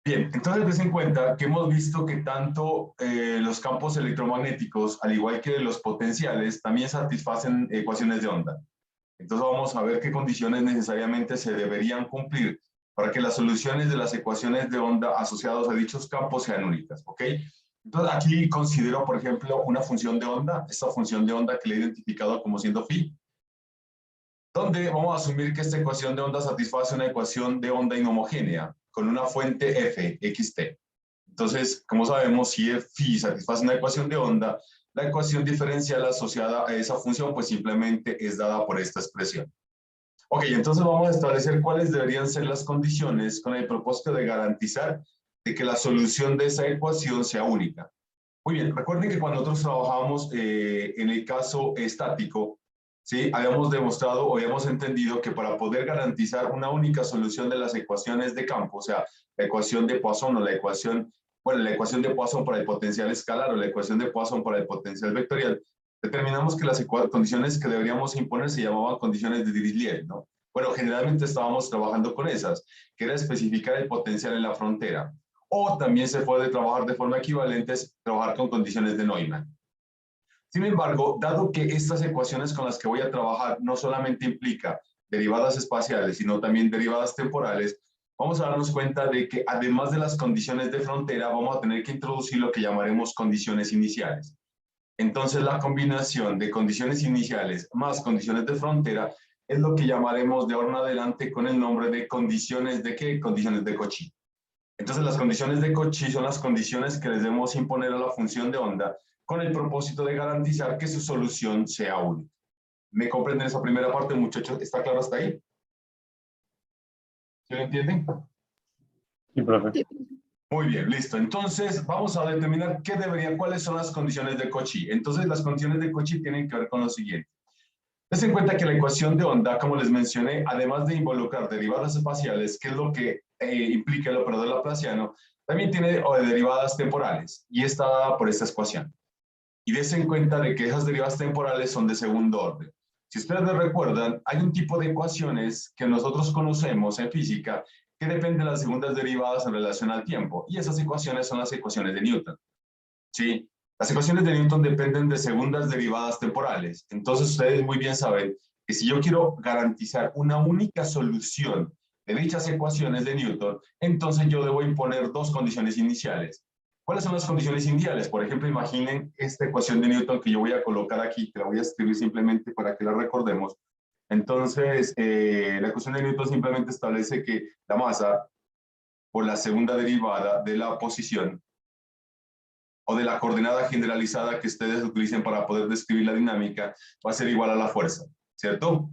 Bien, entonces des en cuenta que hemos visto que tanto los campos electromagnéticos, al igual que los potenciales, también satisfacen ecuaciones de onda. Entonces vamos a ver qué condiciones necesariamente se deberían cumplir para que las soluciones de las ecuaciones de onda asociadas a dichos campos sean únicas, ¿ok? Entonces aquí considero, por ejemplo, una función de onda, esta función de onda que le he identificado como siendo phi, donde vamos a asumir que esta ecuación de onda satisface una ecuación de onda inhomogénea con una fuente f, xt. Entonces, como sabemos, si phi satisface una ecuación de onda, la ecuación diferencial asociada a esa función pues simplemente es dada por esta expresión. Ok, entonces vamos a establecer cuáles deberían ser las condiciones con el propósito de garantizar de que la solución de esa ecuación sea única. Muy bien, recuerden que cuando nosotros trabajábamos en el caso estático, ¿sí? Habíamos demostrado o habíamos entendido que para poder garantizar una única solución de las ecuaciones de campo, o sea, la ecuación de Poisson o la ecuación, bueno, la ecuación de Poisson para el potencial escalar o la ecuación de Poisson para el potencial vectorial, determinamos que las condiciones que deberíamos imponer se llamaban condiciones de Dirichlet, ¿no? Bueno, generalmente estábamos trabajando con esas, que era especificar el potencial en la frontera. O también se puede trabajar de forma equivalente, trabajar con condiciones de Neumann. Sin embargo, dado que estas ecuaciones con las que voy a trabajar no solamente implica derivadas espaciales, sino también derivadas temporales, vamos a darnos cuenta de que además de las condiciones de frontera, vamos a tener que introducir lo que llamaremos condiciones iniciales. Entonces, la combinación de condiciones iniciales más condiciones de frontera es lo que llamaremos de ahora en adelante con el nombre de condiciones de ¿qué? Condiciones de Cauchy. Entonces, las condiciones de Cauchy son las condiciones que les debemos imponer a la función de onda con el propósito de garantizar que su solución sea única. ¿Me comprenden esa primera parte, muchachos? ¿Está claro hasta ahí? ¿Sí lo entienden? Sí, profe. Sí. Muy bien, listo. Entonces, vamos a determinar cuáles son las condiciones de Cauchy. Entonces, las condiciones de Cauchy tienen que ver con lo siguiente. Ten en cuenta que la ecuación de onda, como les mencioné, además de involucrar derivadas espaciales, que es lo que implica el operador laplaciano, también tiene derivadas temporales y está dada por esta ecuación. Y des en cuenta de que esas derivadas temporales son de segundo orden. Si ustedes me recuerdan, hay un tipo de ecuaciones que nosotros conocemos en física que dependen de las segundas derivadas en relación al tiempo, y esas ecuaciones son las ecuaciones de Newton. ¿Sí? Las ecuaciones de Newton dependen de segundas derivadas temporales. Entonces, ustedes muy bien saben que si yo quiero garantizar una única solución de dichas ecuaciones de Newton, entonces yo debo imponer dos condiciones iniciales. ¿Cuáles son las condiciones iniciales? Por ejemplo, imaginen esta ecuación de Newton que yo voy a colocar aquí, que la voy a escribir simplemente para que la recordemos. Entonces, la ecuación de Newton simplemente establece que la masa por la segunda derivada de la posición o de la coordenada generalizada que ustedes utilicen para poder describir la dinámica va a ser igual a la fuerza, ¿cierto?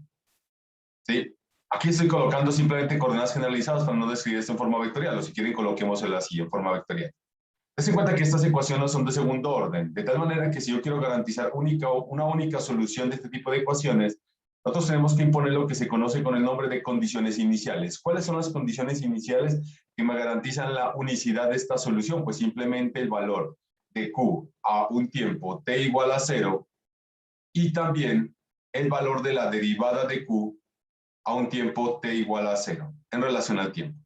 ¿Sí? Aquí estoy colocando simplemente coordenadas generalizadas para no describir esto en forma vectorial, o si quieren coloquémoslo así en forma vectorial. Ten en cuenta que estas ecuaciones son de segundo orden, de tal manera que si yo quiero garantizar una única solución de este tipo de ecuaciones, nosotros tenemos que imponer lo que se conoce con el nombre de condiciones iniciales. ¿Cuáles son las condiciones iniciales que me garantizan la unicidad de esta solución? Pues simplemente el valor de Q a un tiempo t igual a 0 y también el valor de la derivada de Q a un tiempo t igual a 0 en relación al tiempo.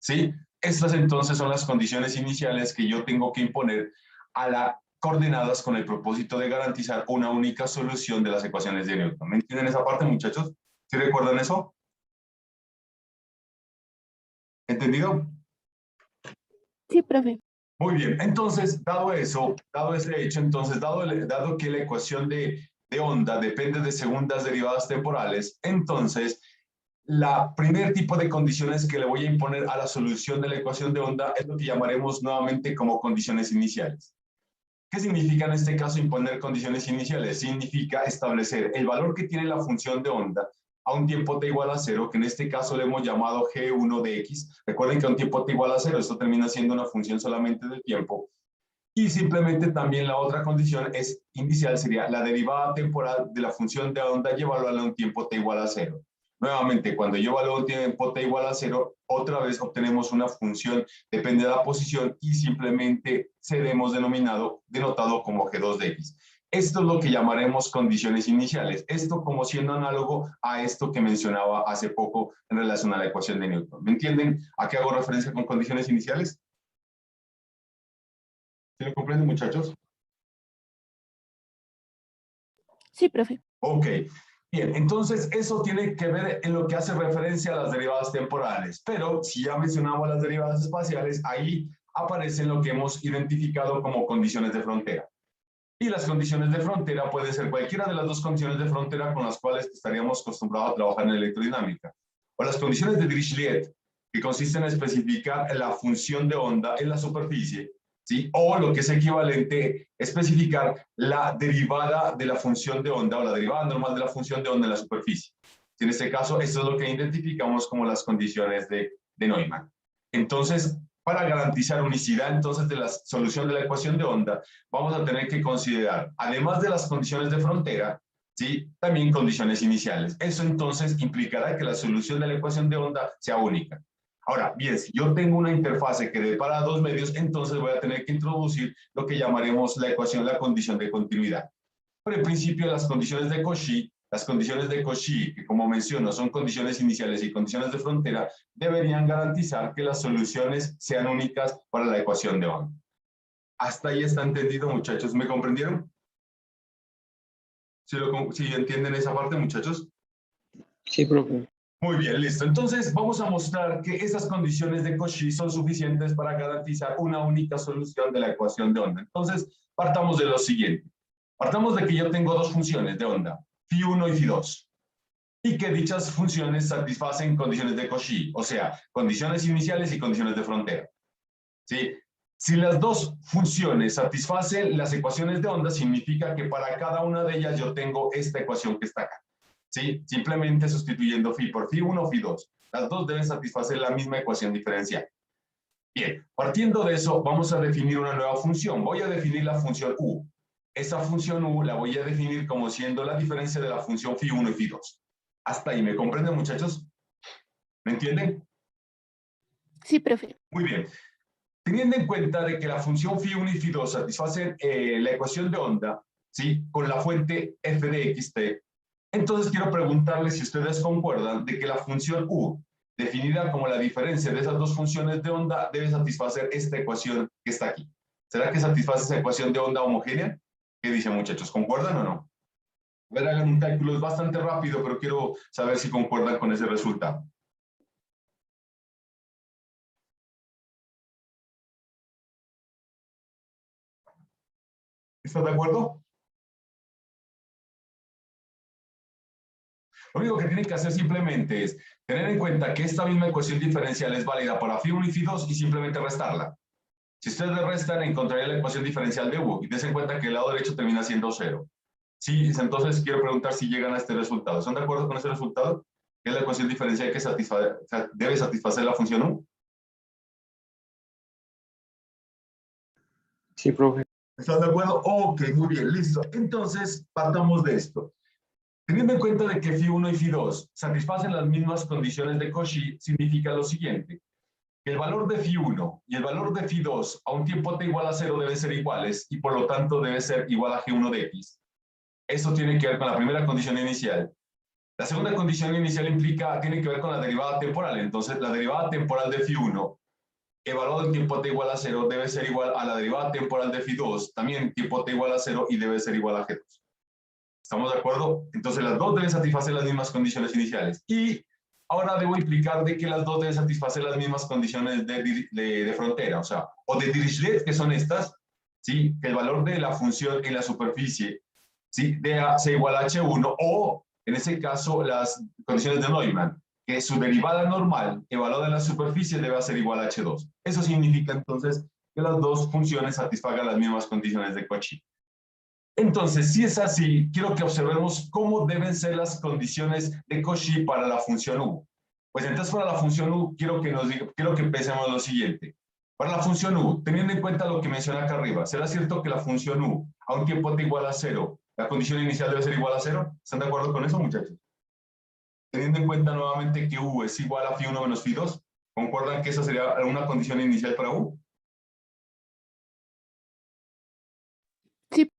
¿Sí? Estas entonces son las condiciones iniciales que yo tengo que imponer a las coordenadas con el propósito de garantizar una única solución de las ecuaciones de Newton. ¿Me entienden esa parte, muchachos? ¿Sí recuerdan eso? ¿Entendido? Sí, profe. Muy bien, entonces, dado eso, dado ese hecho, entonces, dado que la ecuación de onda depende de segundas derivadas temporales, entonces, la primer tipo de condiciones que le voy a imponer a la solución de la ecuación de onda es lo que llamaremos nuevamente como condiciones iniciales. ¿Qué significa en este caso imponer condiciones iniciales? Significa establecer el valor que tiene la función de onda a un tiempo t igual a 0, que en este caso le hemos llamado g1 de x. Recuerden que a un tiempo t igual a 0, esto termina siendo una función solamente del tiempo. Y simplemente también la otra condición es inicial, sería la derivada temporal de la función de onda, llevarlo a un tiempo t igual a 0. Nuevamente, cuando yo evalúo un tiempo t igual a 0, otra vez obtenemos una función, depende de la posición, y simplemente seremos denotado como g2 de x. Esto es lo que llamaremos condiciones iniciales. Esto como siendo análogo a esto que mencionaba hace poco en relación a la ecuación de Newton. ¿Me entienden a qué hago referencia con condiciones iniciales? ¿Sí lo comprenden, muchachos? Sí, profe. Ok. Bien, entonces eso tiene que ver en lo que hace referencia a las derivadas temporales. Pero si ya mencionamos las derivadas espaciales, ahí aparecen lo que hemos identificado como condiciones de frontera. Y las condiciones de frontera pueden ser cualquiera de las dos condiciones de frontera con las cuales estaríamos acostumbrados a trabajar en electrodinámica. O las condiciones de Dirichlet, que consisten en especificar la función de onda en la superficie, ¿sí? O lo que es equivalente, especificar la derivada de la función de onda o la derivada normal de la función de onda en la superficie. En este caso, esto es lo que identificamos como las condiciones de Neumann. Entonces, para garantizar unicidad entonces de la solución de la ecuación de onda, vamos a tener que considerar, además de las condiciones de frontera, ¿sí? También condiciones iniciales. Eso entonces implicará que la solución de la ecuación de onda sea única. Ahora, bien, si yo tengo una interfase que depara dos medios, entonces voy a tener que introducir lo que llamaremos la ecuación, la condición de continuidad. Por el principio, las condiciones de Cauchy, que como menciono son condiciones iniciales y condiciones de frontera, deberían garantizar que las soluciones sean únicas para la ecuación de onda. ¿Hasta ahí está entendido, muchachos? ¿Me comprendieron? ¿Sí entienden esa parte, muchachos? Sí, profe. Muy bien, listo. Entonces, vamos a mostrar que esas condiciones de Cauchy son suficientes para garantizar una única solución de la ecuación de onda. Entonces, partamos de lo siguiente. Partamos de que yo tengo dos funciones de onda, phi1 y phi2, y que dichas funciones satisfacen condiciones de Cauchy, o sea, condiciones iniciales y condiciones de frontera. ¿Sí? Si las dos funciones satisfacen las ecuaciones de onda, significa que para cada una de ellas yo tengo esta ecuación que está acá. ¿Sí? Simplemente sustituyendo phi por phi1 o phi2. Las dos deben satisfacer la misma ecuación diferencial. Bien, partiendo de eso, vamos a definir una nueva función. Voy a definir la función u. Esa función u la voy a definir como siendo la diferencia de la función phi1 y phi2. Hasta ahí, ¿me comprenden, muchachos? ¿Me entienden? Sí, profe. Muy bien. Teniendo en cuenta de que la función phi1 y phi2 satisfacen la ecuación de onda, ¿sí? Con la fuente f de xt, entonces quiero preguntarles si ustedes concuerdan de que la función u, definida como la diferencia de esas dos funciones de onda, debe satisfacer esta ecuación que está aquí. ¿Será que satisface esa ecuación de onda homogénea? ¿Qué dicen, muchachos? ¿Concuerdan o no? A ver, hagan un cálculo, es bastante rápido, pero quiero saber si concuerdan con ese resultado. ¿Estás de acuerdo? Lo único que tienen que hacer simplemente es tener en cuenta que esta misma ecuación diferencial es válida para phi1 y phi2 y simplemente restarla. Si ustedes le restan, encontrarían la ecuación diferencial de u y dense en cuenta que el lado derecho termina siendo 0. Sí, entonces quiero preguntar si llegan a este resultado. ¿Están de acuerdo con ese resultado? ¿Que es la ecuación diferencial que debe satisfacer la función u? Sí, profe. ¿Están de acuerdo? Ok, muy bien, listo. Entonces, partamos de esto. Teniendo en cuenta de que phi1 y phi2 satisfacen las mismas condiciones de Cauchy, significa lo siguiente, que el valor de phi1 y el valor de phi2 a un tiempo t igual a 0 deben ser iguales y por lo tanto debe ser igual a g1 de x. Eso tiene que ver con la primera condición inicial. La segunda condición inicial tiene que ver con la derivada temporal. Entonces, la derivada temporal de phi1 evaluado en tiempo t igual a 0 debe ser igual a la derivada temporal de phi2, también en tiempo t igual a 0 y debe ser igual a g2. ¿Estamos de acuerdo? Entonces las dos deben satisfacer las mismas condiciones iniciales. Y ahora debo implicar de que las dos deben satisfacer las mismas condiciones de frontera, o sea, o de Dirichlet, que son estas, ¿sí? Que el valor de la función en la superficie, ¿sí? De A sea igual a H1, o en ese caso las condiciones de Neumann, que su derivada normal evaluada en la superficie debe ser igual a H2. Eso significa entonces que las dos funciones satisfagan las mismas condiciones de Cauchy. Entonces, si es así, quiero que observemos cómo deben ser las condiciones de Cauchy para la función u. Pues entonces para la función u quiero que pensemos lo siguiente. Para la función u, teniendo en cuenta lo que menciona acá arriba, ¿será cierto que la función u a un tiempo t igual a 0, la condición inicial debe ser igual a 0? ¿Están de acuerdo con eso, muchachos? Teniendo en cuenta nuevamente que u es igual a phi1 menos phi2, ¿concuerdan que esa sería una condición inicial para u? Sí.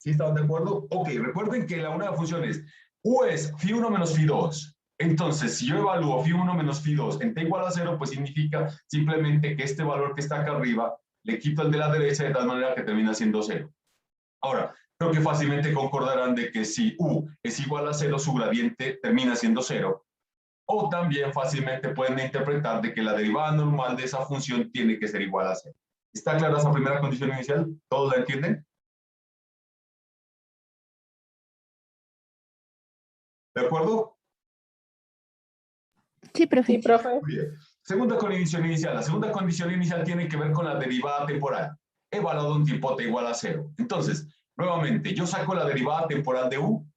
¿Sí estaban de acuerdo? Ok, recuerden que la una función es U es phi1 menos phi2. Entonces, si yo evalúo phi1 menos phi2 en t igual a 0, pues significa simplemente que este valor que está acá arriba le quito el de la derecha de tal manera que termina siendo 0. Ahora, creo que fácilmente concordarán de que si U es igual a 0, su gradiente termina siendo 0. O también fácilmente pueden interpretar de que la derivada normal de esa función tiene que ser igual a 0. ¿Está clara esa primera condición inicial? ¿Todos la entienden? ¿De acuerdo? Sí, profe. Sí, profe. Muy bien. Segunda condición inicial. La segunda condición inicial tiene que ver con la derivada temporal, evaluado en tiempo t igual a 0. Entonces, nuevamente, yo saco la derivada temporal de u,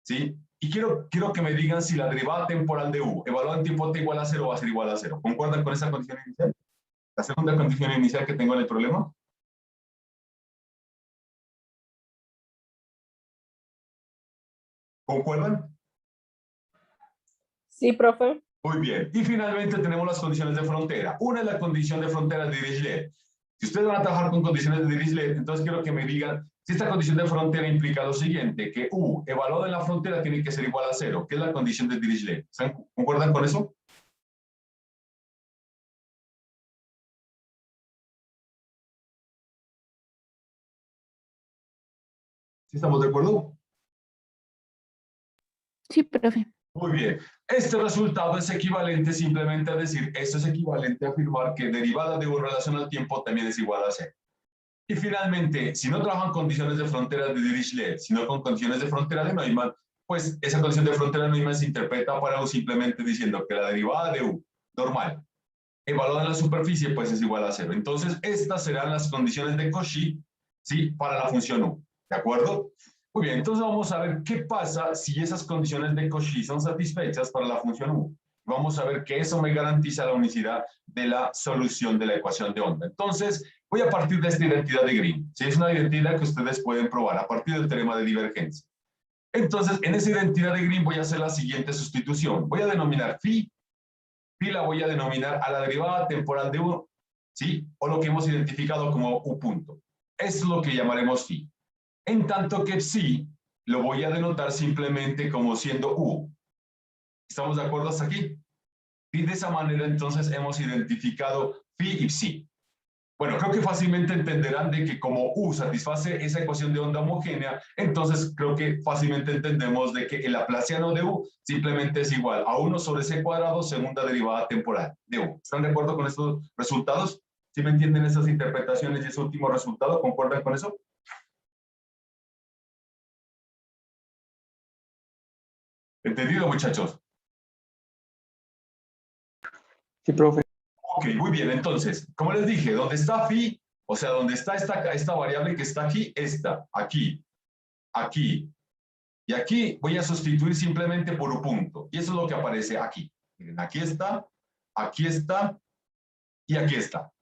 ¿sí? Y quiero que me digan si la derivada temporal de u, evaluada en tiempo t igual a 0, va a ser igual a 0. ¿Concuerdan con esa condición inicial? La segunda condición inicial que tengo en el problema. ¿Concuerdan? Sí, profe. Muy bien. Y finalmente tenemos las condiciones de frontera. Una es la condición de frontera de Dirichlet. Si ustedes van a trabajar con condiciones de Dirichlet, entonces quiero que me digan si esta condición de frontera implica lo siguiente, que U evaluado en la frontera tiene que ser igual a 0, que es la condición de Dirichlet. ¿Concuerdan con eso? ¿Sí estamos de acuerdo? Sí, profe. Muy bien. Este resultado es equivalente simplemente a decir, esto es equivalente a afirmar que derivada de U en relación al tiempo también es igual a 0. Y finalmente, si no trabajan condiciones de frontera de Dirichlet, sino con condiciones de frontera de Neumann, pues esa condición de frontera de Neumann se interpreta para U simplemente diciendo que la derivada de U normal evaluada en la superficie pues es igual a 0. Entonces, estas serán las condiciones de Cauchy, ¿sí? Para la función U. ¿De acuerdo? Muy bien, entonces vamos a ver qué pasa si esas condiciones de Cauchy son satisfechas para la función U. Vamos a ver que eso me garantiza la unicidad de la solución de la ecuación de onda. Entonces, voy a partir de esta identidad de Green. ¿Sí? Es una identidad que ustedes pueden probar a partir del teorema de divergencia. Entonces, en esa identidad de Green voy a hacer la siguiente sustitución. Voy a denominar phi la voy a denominar a la derivada temporal de U, ¿sí? O lo que hemos identificado como U punto. Es lo que llamaremos phi. En tanto que psi lo voy a denotar simplemente como siendo U. ¿Estamos de acuerdo hasta aquí? Y de esa manera entonces hemos identificado phi y psi. Bueno, creo que fácilmente entenderán de que como U satisface esa ecuación de onda homogénea, entonces creo que fácilmente entendemos de que el laplaciano de U simplemente es igual a 1 sobre c cuadrado segunda derivada temporal de U. ¿Están de acuerdo con estos resultados? ¿Sí me entienden esas interpretaciones y ese último resultado? ¿Concuerdan con eso? ¿Entendido, muchachos? Sí, profe. Ok, muy bien. Entonces, como les dije, ¿dónde está phi? O sea, ¿dónde está esta variable que está aquí? Esta, aquí, aquí. Y aquí voy a sustituir simplemente por un punto. Y eso es lo que aparece aquí. Miren, aquí está y aquí está.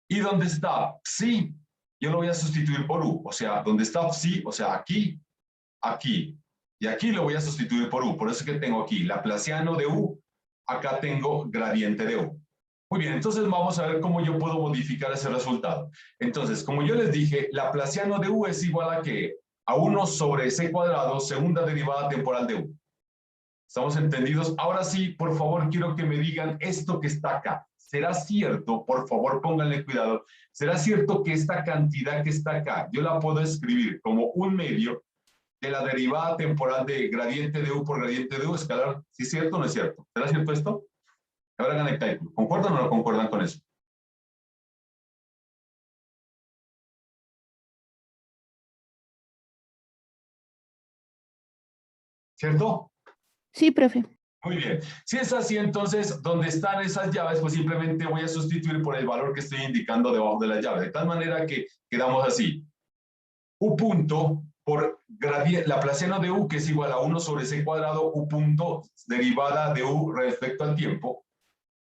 ¿Y dónde está psi? Yo lo voy a sustituir por u. O sea, ¿dónde está psi? O sea, aquí, aquí. Y aquí lo voy a sustituir por u. Por eso es que tengo aquí laplaciano de u. Acá tengo gradiente de u. Muy bien, entonces vamos a ver cómo yo puedo modificar ese resultado. Entonces, como yo les dije, laplaciano de u es igual a ¿qué? A 1 sobre c cuadrado, segunda derivada temporal de u. ¿Estamos entendidos? Ahora sí, por favor, quiero que me digan esto que está acá. ¿Será cierto? Por favor, pónganle cuidado. ¿Será cierto que esta cantidad que está acá, yo la puedo escribir como un medio de la derivada temporal de gradiente de u por gradiente de u escalar? ¿Sí es cierto o no es cierto? ¿Será cierto esto? Ahora hagan el cálculo. ¿Concuerdan o no concuerdan con eso? ¿Cierto? Sí, profe. Muy bien. Si es así, entonces, donde están esas llaves, pues simplemente voy a sustituir por el valor que estoy indicando debajo de la llave. De tal manera que quedamos así. U punto por laplaciano de U, que es igual a 1 sobre c cuadrado, U punto derivada de U respecto al tiempo,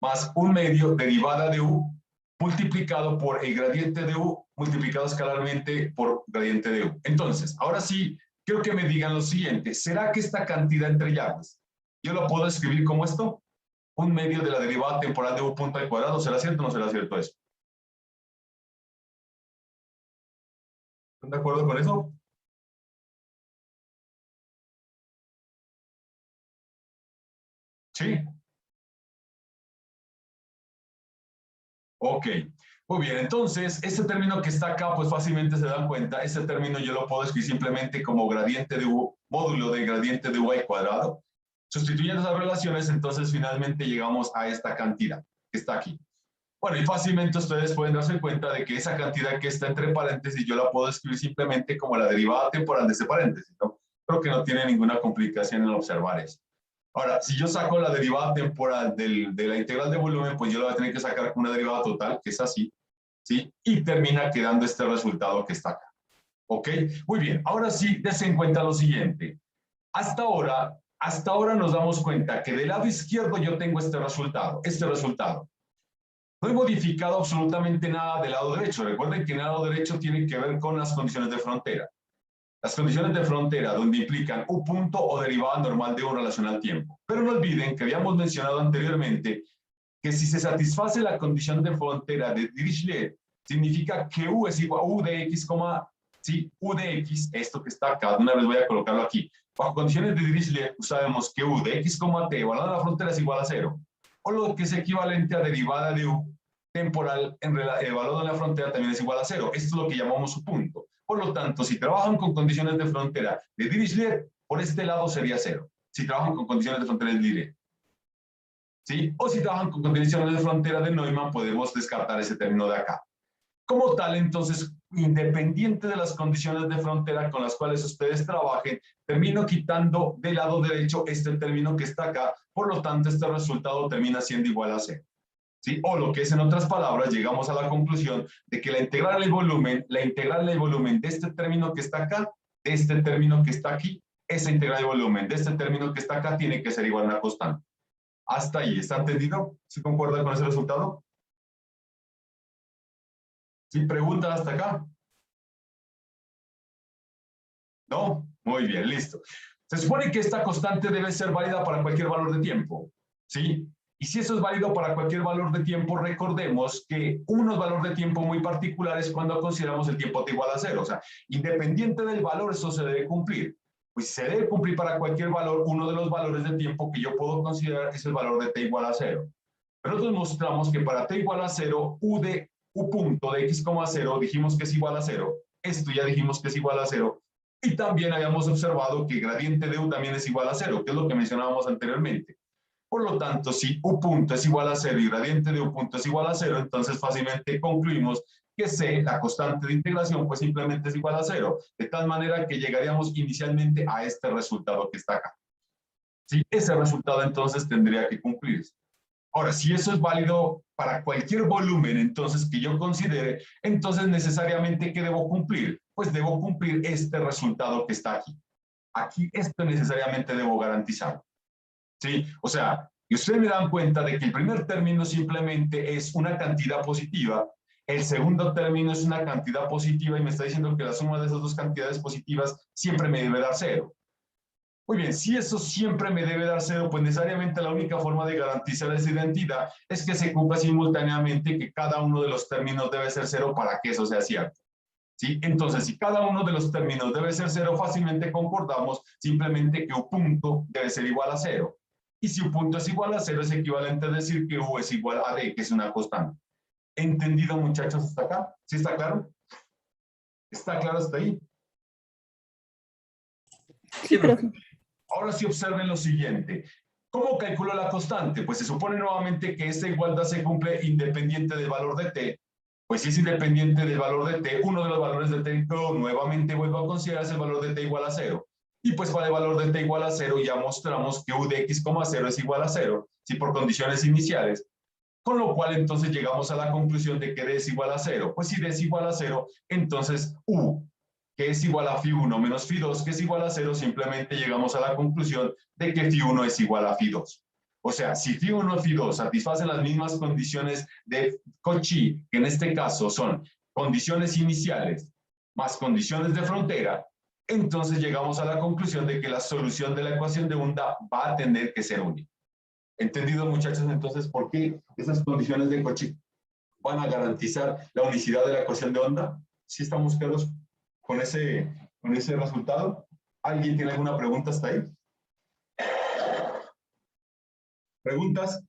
más un medio derivada de U multiplicado por el gradiente de U multiplicado escalarmente por gradiente de U. Entonces, ahora sí, quiero que me digan lo siguiente. ¿Será que esta cantidad entre llaves, yo lo puedo escribir como esto? Un medio de la derivada temporal de U punto al cuadrado. ¿Será cierto o no será cierto eso? ¿Están de acuerdo con eso? ¿Sí? Ok. Muy bien, entonces, este término que está acá, pues fácilmente se dan cuenta, este término yo lo puedo escribir simplemente como gradiente de U, módulo de gradiente de y cuadrado. Sustituyendo esas relaciones, entonces finalmente llegamos a esta cantidad que está aquí. Bueno, y fácilmente ustedes pueden darse cuenta de que esa cantidad que está entre paréntesis yo la puedo escribir simplemente como la derivada temporal de ese paréntesis, ¿no? Creo que no tiene ninguna complicación en observar eso. Ahora, si yo saco la derivada temporal de la integral de volumen, pues yo la voy a tener que sacar con una derivada total, que es así, ¿sí? Y termina quedando este resultado que está acá. ¿Ok? Muy bien, ahora sí, des en cuenta lo siguiente. Hasta ahora nos damos cuenta que del lado izquierdo yo tengo este resultado, No he modificado absolutamente nada del lado derecho. Recuerden que el lado derecho tiene que ver con las condiciones de frontera. Las condiciones de frontera donde implican un punto o derivada normal de U en relación al tiempo. Pero no olviden que habíamos mencionado anteriormente que si se satisface la condición de frontera de Dirichlet, significa que U es igual a U de X, sí, U de X, esto que está acá, de una vez voy a colocarlo aquí. Bajo condiciones de Dirichlet, sabemos que U de X, T, evaluado en la frontera es igual a 0. O lo que es equivalente a derivada de U temporal evaluado en la frontera también es igual a 0. Esto es lo que llamamos su punto. Por lo tanto, si trabajan con condiciones de frontera de Dirichlet, por este lado sería 0. Si trabajan con condiciones de frontera de Dirichlet. ¿Sí? O si trabajan con condiciones de frontera de Neumann, podemos descartar ese término de acá. Como tal, entonces, independiente de las condiciones de frontera con las cuales ustedes trabajen, termino quitando del lado derecho este término que está acá, por lo tanto, este resultado termina siendo igual a 0. ¿Sí? O lo que es, en otras palabras, llegamos a la conclusión de que la integral del volumen de este término que está acá, de este término que está aquí, esa integral del volumen de este término que está acá tiene que ser igual a una constante. Hasta ahí, ¿está entendido? ¿Sí concuerda con ese resultado? ¿Sí pregunta hasta acá? ¿No? Muy bien, listo. Se supone que esta constante debe ser válida para cualquier valor de tiempo, ¿sí? Y si eso es válido para cualquier valor de tiempo, recordemos que unos valores de tiempo muy particulares cuando consideramos el tiempo t igual a 0. O sea, independiente del valor, eso se debe cumplir. Pues se debe cumplir para cualquier valor, uno de los valores de tiempo que yo puedo considerar es el valor de t igual a 0. Pero nosotros mostramos que para t igual a 0, u punto de x, 0, dijimos que es igual a 0. Esto ya dijimos que es igual a 0. Y también habíamos observado que gradiente de u también es igual a 0, que es lo que mencionábamos anteriormente. Por lo tanto, si u punto es igual a 0 y gradiente de u punto es igual a 0, entonces fácilmente concluimos que C, la constante de integración, pues simplemente es igual a 0. De tal manera que llegaríamos inicialmente a este resultado que está acá. ¿Sí? Ese resultado entonces tendría que cumplirse. Ahora, si eso es válido para cualquier volumen, entonces que yo considere, entonces necesariamente, ¿qué debo cumplir? Pues debo cumplir este resultado que está aquí. Aquí esto necesariamente debo garantizar. ¿Sí? O sea, y ustedes me dan cuenta de que el primer término simplemente es una cantidad positiva, el segundo término es una cantidad positiva y me está diciendo que la suma de esas dos cantidades positivas siempre me debe dar 0. Muy bien, si eso siempre me debe dar 0, pues necesariamente la única forma de garantizar esa identidad es que se cumpla simultáneamente que cada uno de los términos debe ser 0 para que eso sea cierto. ¿Sí? Entonces, si cada uno de los términos debe ser 0, fácilmente concordamos simplemente que u punto debe ser igual a 0. Y si u punto es igual a 0, es equivalente a decir que u es igual a d, que es una constante. ¿Entendido, muchachos, hasta acá? ¿Sí está claro? ¿Está claro hasta ahí? Sí, profe. Ahora sí observen lo siguiente. ¿Cómo calculo la constante? Pues se supone nuevamente que esta igualdad se cumple independiente del valor de t. Pues si es independiente del valor de t, uno de los valores de t, yo nuevamente vuelvo a considerar el valor de t igual a 0. Y pues para el valor de t igual a 0 ya mostramos que u de x, 0 es igual a 0, si por condiciones iniciales. Con lo cual entonces llegamos a la conclusión de que d es igual a 0. Pues si d es igual a 0, entonces u, que es igual a φ1 menos φ2, que es igual a 0, simplemente llegamos a la conclusión de que φ1 es igual a φ2. O sea, si φ1 y φ2 satisfacen las mismas condiciones de Cauchy, que en este caso son condiciones iniciales más condiciones de frontera, entonces llegamos a la conclusión de que la solución de la ecuación de onda va a tener que ser única. ¿Entendido, muchachos, entonces por qué esas condiciones de Cauchy van a garantizar la unicidad de la ecuación de onda? ¿Sí estamos claros con ese resultado? ¿Alguien tiene alguna pregunta hasta ahí? ¿Preguntas?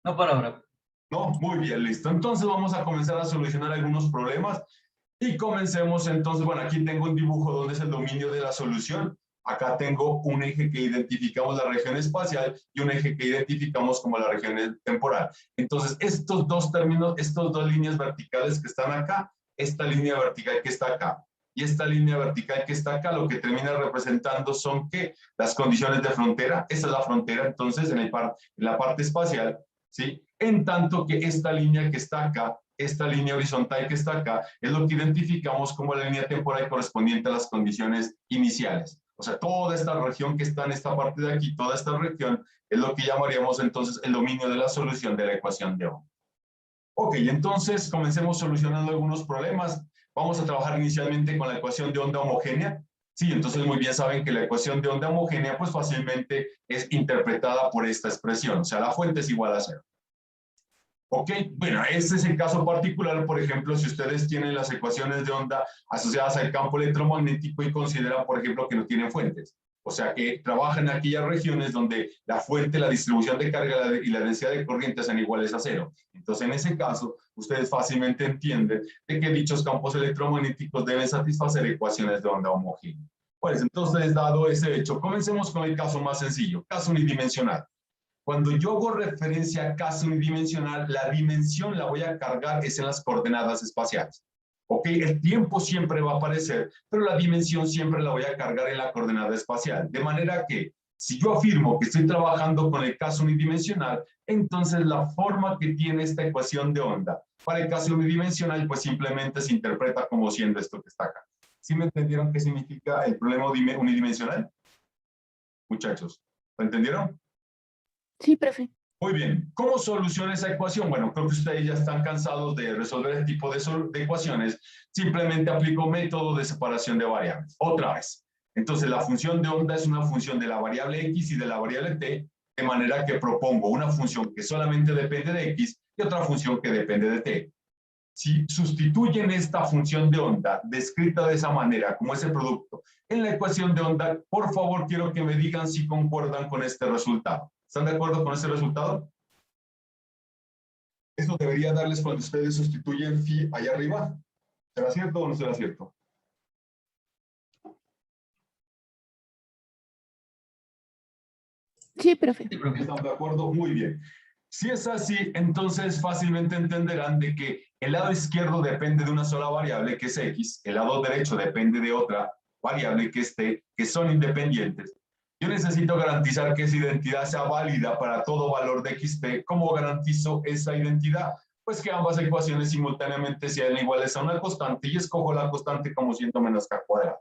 No por ahora. No, muy bien, listo. Entonces vamos a comenzar a solucionar algunos problemas y comencemos entonces. Bueno, aquí tengo un dibujo donde es el dominio de la solución. Acá tengo un eje que identificamos la región espacial y un eje que identificamos como la región temporal. Entonces, estos dos términos, estas dos líneas verticales que están acá, esta línea vertical que está acá y esta línea vertical que está acá, lo que termina representando son que las condiciones de frontera, esta es la frontera entonces en la parte espacial, ¿sí? En tanto que esta línea que está acá, esta línea horizontal que está acá, es lo que identificamos como la línea temporal correspondiente a las condiciones iniciales. O sea, toda esta región que está en esta parte de aquí, toda esta región, es lo que llamaríamos entonces el dominio de la solución de la ecuación de Ohm. Ok, entonces comencemos solucionando algunos problemas. Vamos a trabajar inicialmente con la ecuación de onda homogénea. Sí, entonces muy bien saben que la ecuación de onda homogénea pues fácilmente es interpretada por esta expresión, o sea, la fuente es igual a cero. Ok, bueno, este es el caso particular, por ejemplo, si ustedes tienen las ecuaciones de onda asociadas al campo electromagnético y consideran, por ejemplo, que no tienen fuentes. O sea, que trabajan en aquellas regiones donde la fuente, la distribución de carga y la densidad de corriente son iguales a cero. Entonces, en ese caso, ustedes fácilmente entienden de que dichos campos electromagnéticos deben satisfacer ecuaciones de onda homogénea. Pues entonces, dado ese hecho, comencemos con el caso más sencillo, caso unidimensional. Cuando yo hago referencia a caso unidimensional, la dimensión la voy a cargar es en las coordenadas espaciales. ¿Ok? El tiempo siempre va a aparecer, pero la dimensión siempre la voy a cargar en la coordenada espacial. De manera que, si yo afirmo que estoy trabajando con el caso unidimensional, entonces la forma que tiene esta ecuación de onda para el caso unidimensional, pues simplemente se interpreta como siendo esto que está acá. ¿Sí me entendieron qué significa el problema unidimensional? Muchachos, ¿lo entendieron? Sí, profe. Muy bien, ¿cómo soluciona esa ecuación? Bueno, creo que ustedes ya están cansados de resolver este tipo de ecuaciones. Simplemente aplico método de separación de variables. Otra vez. Entonces, la función de onda es una función de la variable x y de la variable t, de manera que propongo una función que solamente depende de x y otra función que depende de t. Si sustituyen esta función de onda, descrita de esa manera, como ese producto, en la ecuación de onda, por favor, quiero que me digan si concuerdan con este resultado. ¿Están de acuerdo con ese resultado? Eso debería darles cuando ustedes sustituyen phi allá arriba. ¿Será cierto o no será cierto? Sí, profe. Sí, profe. ¿Están de acuerdo? Muy bien. Si es así, entonces fácilmente entenderán de que el lado izquierdo depende de una sola variable, que es x, el lado derecho depende de otra variable, que es t, que son independientes. Yo necesito garantizar que esa identidad sea válida para todo valor de xt. ¿Cómo garantizo esa identidad? Pues que ambas ecuaciones simultáneamente sean iguales a una constante y escojo la constante como siendo menos k cuadrado.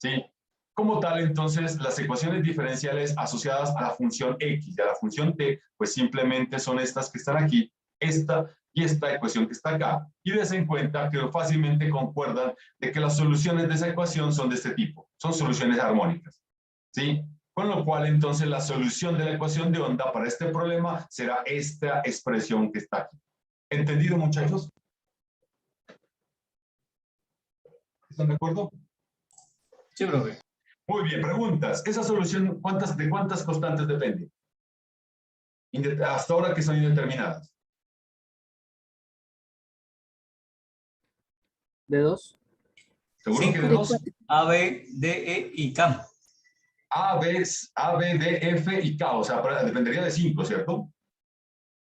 ¿Sí? Como tal, entonces, las ecuaciones diferenciales asociadas a la función x y a la función t, pues simplemente son estas que están aquí, esta y esta ecuación que está acá. Y dense en cuenta que fácilmente concuerdan de que las soluciones de esa ecuación son de este tipo, son soluciones armónicas. ¿Sí? Con lo cual, entonces, la solución de la ecuación de onda para este problema será esta expresión que está aquí. ¿Entendido, muchachos? ¿Están de acuerdo? Sí, profe. Muy bien, preguntas. ¿Esa solución de cuántas constantes depende? Hasta ahora que son indeterminadas. ¿De 2? ¿Seguro que de De dos? cuatro. A, B, D, E y K. A, B, D, F y K. O sea, dependería de 5, ¿cierto?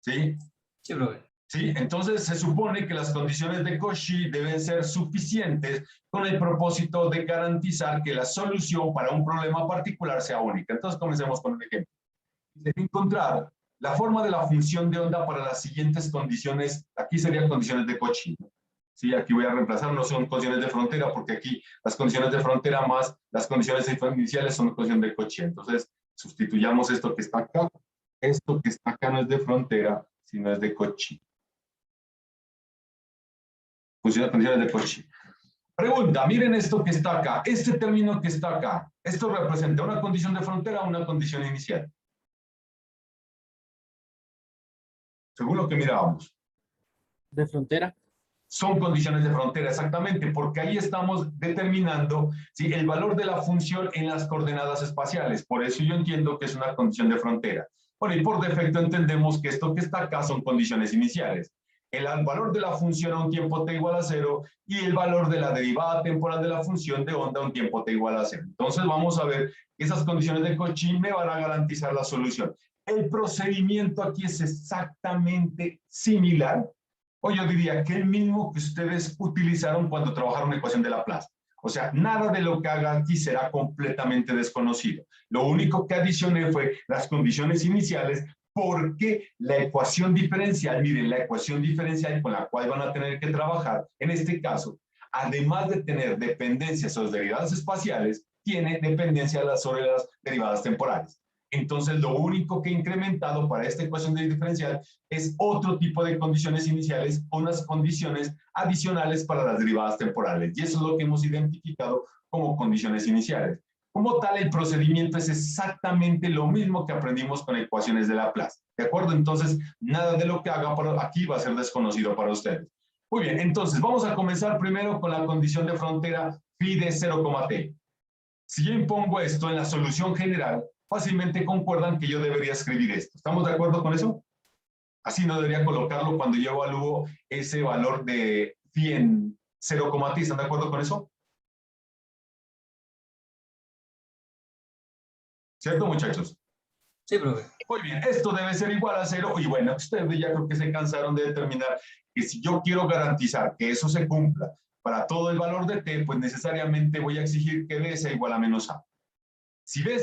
¿Sí? Sí, profe. ¿Sí? Entonces se supone que las condiciones de Cauchy deben ser suficientes con el propósito de garantizar que la solución para un problema particular sea única. Entonces comencemos con un ejemplo. De encontrar la forma de la función de onda para las siguientes condiciones, aquí serían condiciones de Cauchy. Sí, aquí voy a reemplazar, no son condiciones de frontera, porque aquí las condiciones de frontera más las condiciones iniciales son condiciones de Cauchy. Entonces, sustituyamos esto que está acá. Esto que está acá no es de frontera, sino es de Cauchy. Condiciones de Cauchy. Pregunta, miren esto que está acá. Este término que está acá, ¿esto representa una condición de frontera o una condición inicial? Según lo que mirábamos. ¿De frontera? Son condiciones de frontera, exactamente, porque ahí estamos determinando, ¿sí?, el valor de la función en las coordenadas espaciales. Por eso yo entiendo que es una condición de frontera. Bueno, y por defecto entendemos que esto que está acá son condiciones iniciales. El valor de la función a un tiempo t igual a 0 y el valor de la derivada temporal de la función de onda a un tiempo t igual a 0. Entonces vamos a ver que esas condiciones de Cauchy me van a garantizar la solución. El procedimiento aquí es exactamente similar, o yo diría que el mismo que ustedes utilizaron cuando trabajaron la ecuación de Laplace. O sea, nada de lo que haga aquí será completamente desconocido. Lo único que adicioné fue las condiciones iniciales porque la ecuación diferencial, miren, la ecuación diferencial con la cual van a tener que trabajar, en este caso, además de tener dependencias sobre las derivadas espaciales, tiene dependencia sobre las derivadas temporales. Entonces, lo único que he incrementado para esta ecuación de diferencial es otro tipo de condiciones iniciales, unas condiciones adicionales para las derivadas temporales. Y eso es lo que hemos identificado como condiciones iniciales. Como tal, el procedimiento es exactamente lo mismo que aprendimos con ecuaciones de Laplace. ¿De acuerdo? Entonces, nada de lo que haga aquí va a ser desconocido para ustedes. Muy bien, entonces vamos a comenzar primero con la condición de frontera phi de 0,t. Si yo impongo esto en la solución general, fácilmente concuerdan que yo debería escribir esto. ¿Estamos de acuerdo con eso? Así no debería colocarlo cuando yo evalúo ese valor de phi en 0,t. ¿Están de acuerdo con eso? ¿Cierto, muchachos? Sí, profe. Muy bien, esto debe ser igual a 0 y bueno, ustedes ya creo que se cansaron de determinar que si yo quiero garantizar que eso se cumpla para todo el valor de t, pues necesariamente voy a exigir que d sea igual a menos a. Si b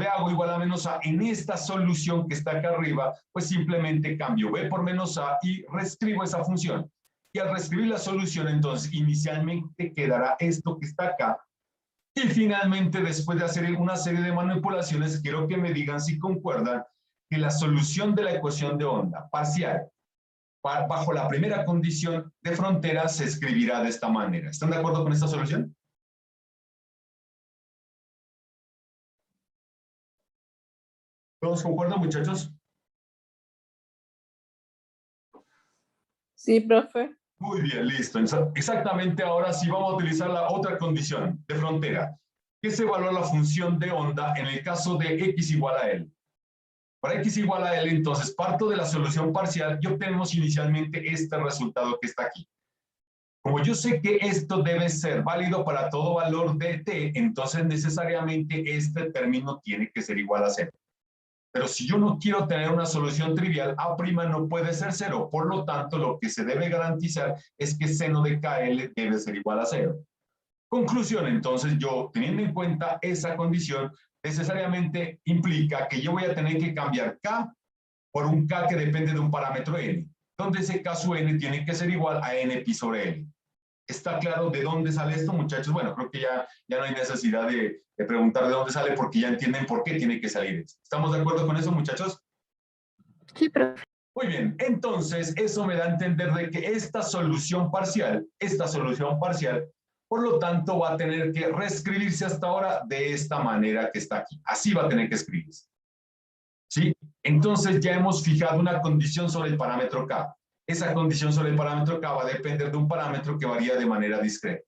hago igual a menos a en esta solución que está acá arriba, pues simplemente cambio b por menos a y reescribo esa función. Y al reescribir la solución, entonces, inicialmente quedará esto que está acá. Y finalmente, después de hacer una serie de manipulaciones, quiero que me digan si concuerdan que la solución de la ecuación de onda parcial bajo la primera condición de frontera se escribirá de esta manera. ¿Están de acuerdo con esta solución? ¿Todos concuerdan, muchachos? Sí, profe. Muy bien, listo. Exactamente ahora sí vamos a utilizar la otra condición de frontera, que se evalúa la función de onda en el caso de x igual a L. Para x igual a L, entonces parto de la solución parcial y obtenemos inicialmente este resultado que está aquí. Como yo sé que esto debe ser válido para todo valor de t, entonces necesariamente este término tiene que ser igual a 0. Pero si yo no quiero tener una solución trivial, A' no puede ser 0. Por lo tanto, lo que se debe garantizar es que seno de KL debe ser igual a 0. Conclusión, entonces yo, teniendo en cuenta esa condición, necesariamente implica que yo voy a tener que cambiar K por un K que depende de un parámetro N, donde ese K sub N tiene que ser igual a N pi sobre N. ¿Está claro de dónde sale esto, muchachos? Bueno, creo que ya no hay necesidad de preguntar de dónde sale porque ya entienden por qué tiene que salir esto. ¿Estamos de acuerdo con eso, muchachos? Sí, profe. Muy bien, entonces eso me da a entender de que esta solución parcial, por lo tanto va a tener que reescribirse hasta ahora de esta manera que está aquí. Así va a tener que escribirse. ¿Sí? Entonces ya hemos fijado una condición sobre el parámetro K. Esa condición sobre el parámetro K va a depender de un parámetro que varía de manera discreta.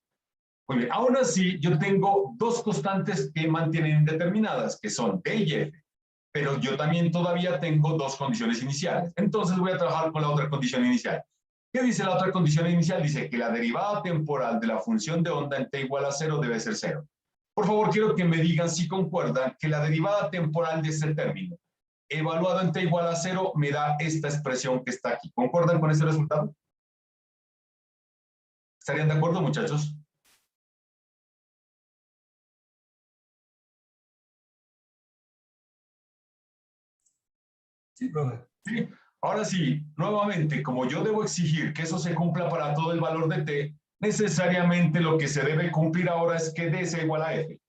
Muy bien, aún así yo tengo dos constantes que mantienen determinadas, que son D y F, pero yo también todavía tengo dos condiciones iniciales. Entonces voy a trabajar con la otra condición inicial. ¿Qué dice la otra condición inicial? Dice que la derivada temporal de la función de onda en t igual a 0 debe ser 0. Por favor, quiero que me digan si concuerdan que la derivada temporal de ese término, evaluado en t igual a 0, me da esta expresión que está aquí. ¿Concuerdan con ese resultado? ¿Estarían de acuerdo, muchachos? Sí, profe. ¿Sí? Ahora sí, nuevamente, como yo debo exigir que eso se cumpla para todo el valor de t, necesariamente lo que se debe cumplir ahora es que d sea igual a f.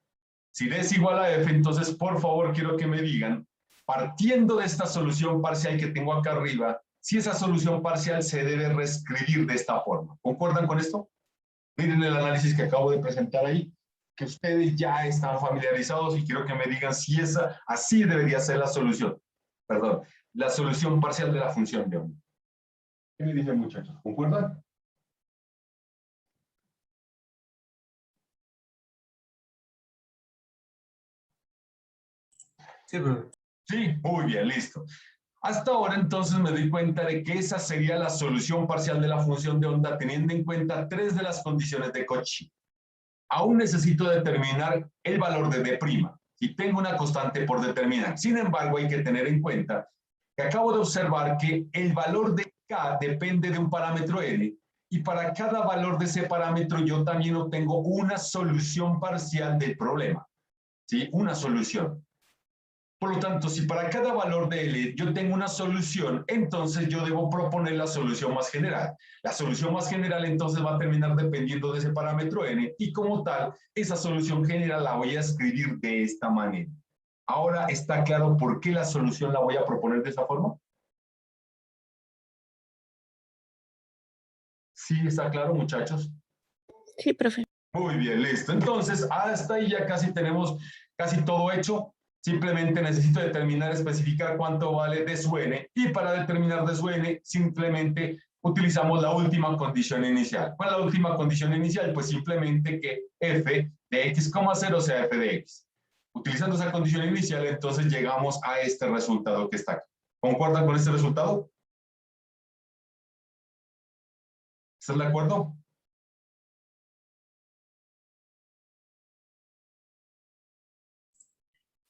Si d es igual a f, entonces por favor quiero que me digan, partiendo de esta solución parcial que tengo acá arriba, si esa solución parcial se debe reescribir de esta forma. ¿Concuerdan con esto? Miren el análisis que acabo de presentar ahí, que ustedes ya están familiarizados y quiero que me digan si esa, así debería ser la solución. Perdón, la solución parcial de la función de onda. ¿Qué me dicen, muchachos? ¿Concuerdan? Sí, profe. Sí, muy bien, listo. Hasta ahora entonces me doy cuenta de que esa sería la solución parcial de la función de onda teniendo en cuenta tres de las condiciones de Cauchy. Aún necesito determinar el valor de D' y tengo una constante por determinar. Sin embargo, hay que tener en cuenta que acabo de observar que el valor de K depende de un parámetro N y para cada valor de ese parámetro yo también obtengo una solución parcial del problema. ¿Sí? Una solución. Por lo tanto, si para cada valor de L yo tengo una solución, entonces yo debo proponer la solución más general. La solución más general entonces va a terminar dependiendo de ese parámetro N y como tal, esa solución general la voy a escribir de esta manera. Ahora está claro por qué la solución la voy a proponer de esa forma. ¿Sí está claro, muchachos? Sí, profe. Muy bien, listo. Entonces, hasta ahí ya casi tenemos casi todo hecho. Simplemente necesito determinar, especificar cuánto vale D sub n y para determinar D sub n simplemente utilizamos la última condición inicial. ¿Cuál es la última condición inicial? Pues simplemente que f de x,0 sea f de x. Utilizando esa condición inicial, entonces llegamos a este resultado que está aquí. ¿Concuerdan con este resultado? ¿Están de acuerdo?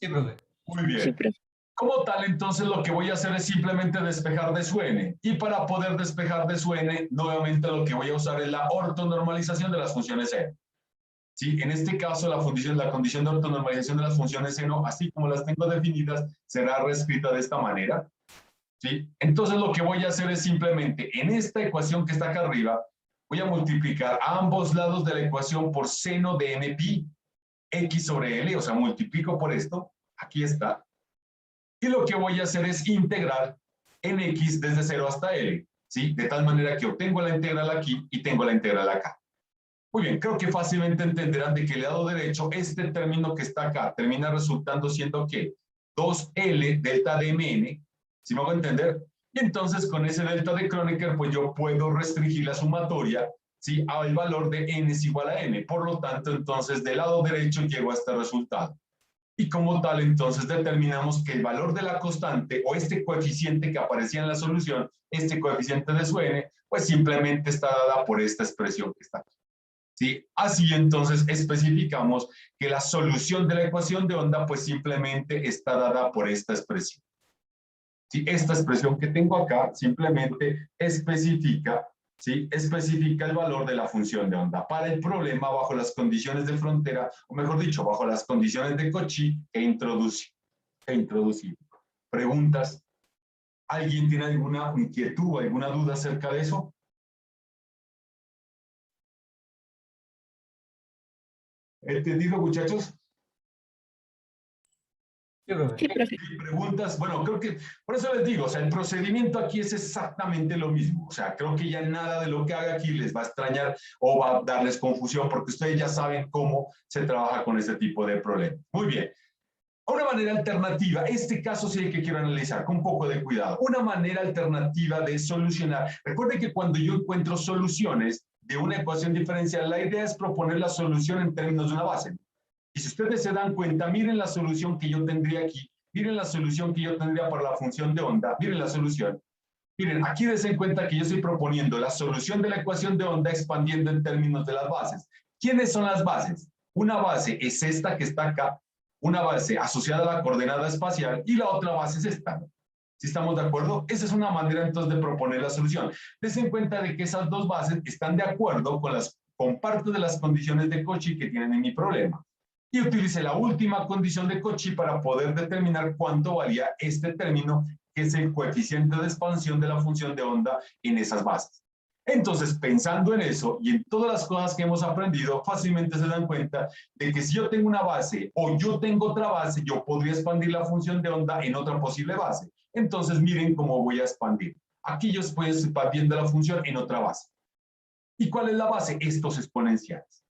Sí, profe. Muy bien. Sí, profe. Como tal, entonces lo que voy a hacer es simplemente despejar D sub n. Y para poder despejar D sub n, nuevamente lo que voy a usar es la ortonormalización de las funciones seno. ¿Sí? En este caso, la condición de ortonormalización de las funciones seno, así como las tengo definidas, será reescrita de esta manera. ¿Sí? Entonces lo que voy a hacer es simplemente, en esta ecuación que está acá arriba, voy a multiplicar a ambos lados de la ecuación por seno de nπ, x sobre l, o sea, multiplico por esto, aquí está. Y lo que voy a hacer es integrar en x desde 0 hasta l, ¿sí? De tal manera que obtengo la integral aquí y tengo la integral acá. Muy bien, creo que fácilmente entenderán de que el lado derecho, este término que está acá, termina resultando siendo que 2L delta de Mn, ¿sí me hago entender? Y entonces con ese delta de Kronecker, pues yo puedo restringir la sumatoria, ¿sí? Al valor de n es igual a n. Por lo tanto, entonces del lado derecho llego a este resultado. Y como tal, entonces determinamos que el valor de la constante o este coeficiente que aparecía en la solución, este coeficiente de su n, pues simplemente está dada por esta expresión que está aquí. ¿Sí? Así entonces especificamos que la solución de la ecuación de onda pues simplemente está dada por esta expresión. ¿Sí? Esta expresión que tengo acá simplemente especifica, ¿sí? Especifica el valor de la función de onda para el problema bajo las condiciones de frontera, o mejor dicho, bajo las condiciones de Cauchy que introducí. ¿Preguntas? ¿Alguien tiene alguna inquietud o alguna duda acerca de eso? ¿Entendido, muchachos? Sí, profe. Sí, profe. Preguntas, bueno, creo que, por eso les digo, o sea, el procedimiento aquí es exactamente lo mismo, o sea, creo que ya nada de lo que haga aquí les va a extrañar o va a darles confusión porque ustedes ya saben cómo se trabaja con este tipo de problemas. Muy bien. Una manera alternativa, este caso sí que quiero analizar con un poco de cuidado, una manera alternativa de solucionar. Recuerden que cuando yo encuentro soluciones de una ecuación diferencial, la idea es proponer la solución en términos de una base. Y si ustedes se dan cuenta, miren la solución que yo tendría aquí, miren la solución que yo tendría para la función de onda, miren la solución. Miren, aquí den cuenta que yo estoy proponiendo la solución de la ecuación de onda expandiendo en términos de las bases. ¿Quiénes son las bases? Una base es esta que está acá, una base asociada a la coordenada espacial y la otra base es esta. ¿Sí estamos de acuerdo? Esa es una manera entonces de proponer la solución. Den cuenta de que esas dos bases están de acuerdo con parte de las condiciones de Cauchy que tienen en mi problema. Y utilicé la última condición de Cauchy para poder determinar cuánto valía este término, que es el coeficiente de expansión de la función de onda en esas bases. Entonces, pensando en eso y en todas las cosas que hemos aprendido, fácilmente se dan cuenta de que si yo tengo una base o yo tengo otra base, yo podría expandir la función de onda en otra posible base. Entonces, miren cómo voy a expandir. Aquí yo estoy expandiendo la función en otra base. ¿Y cuál es la base? Estos exponenciales.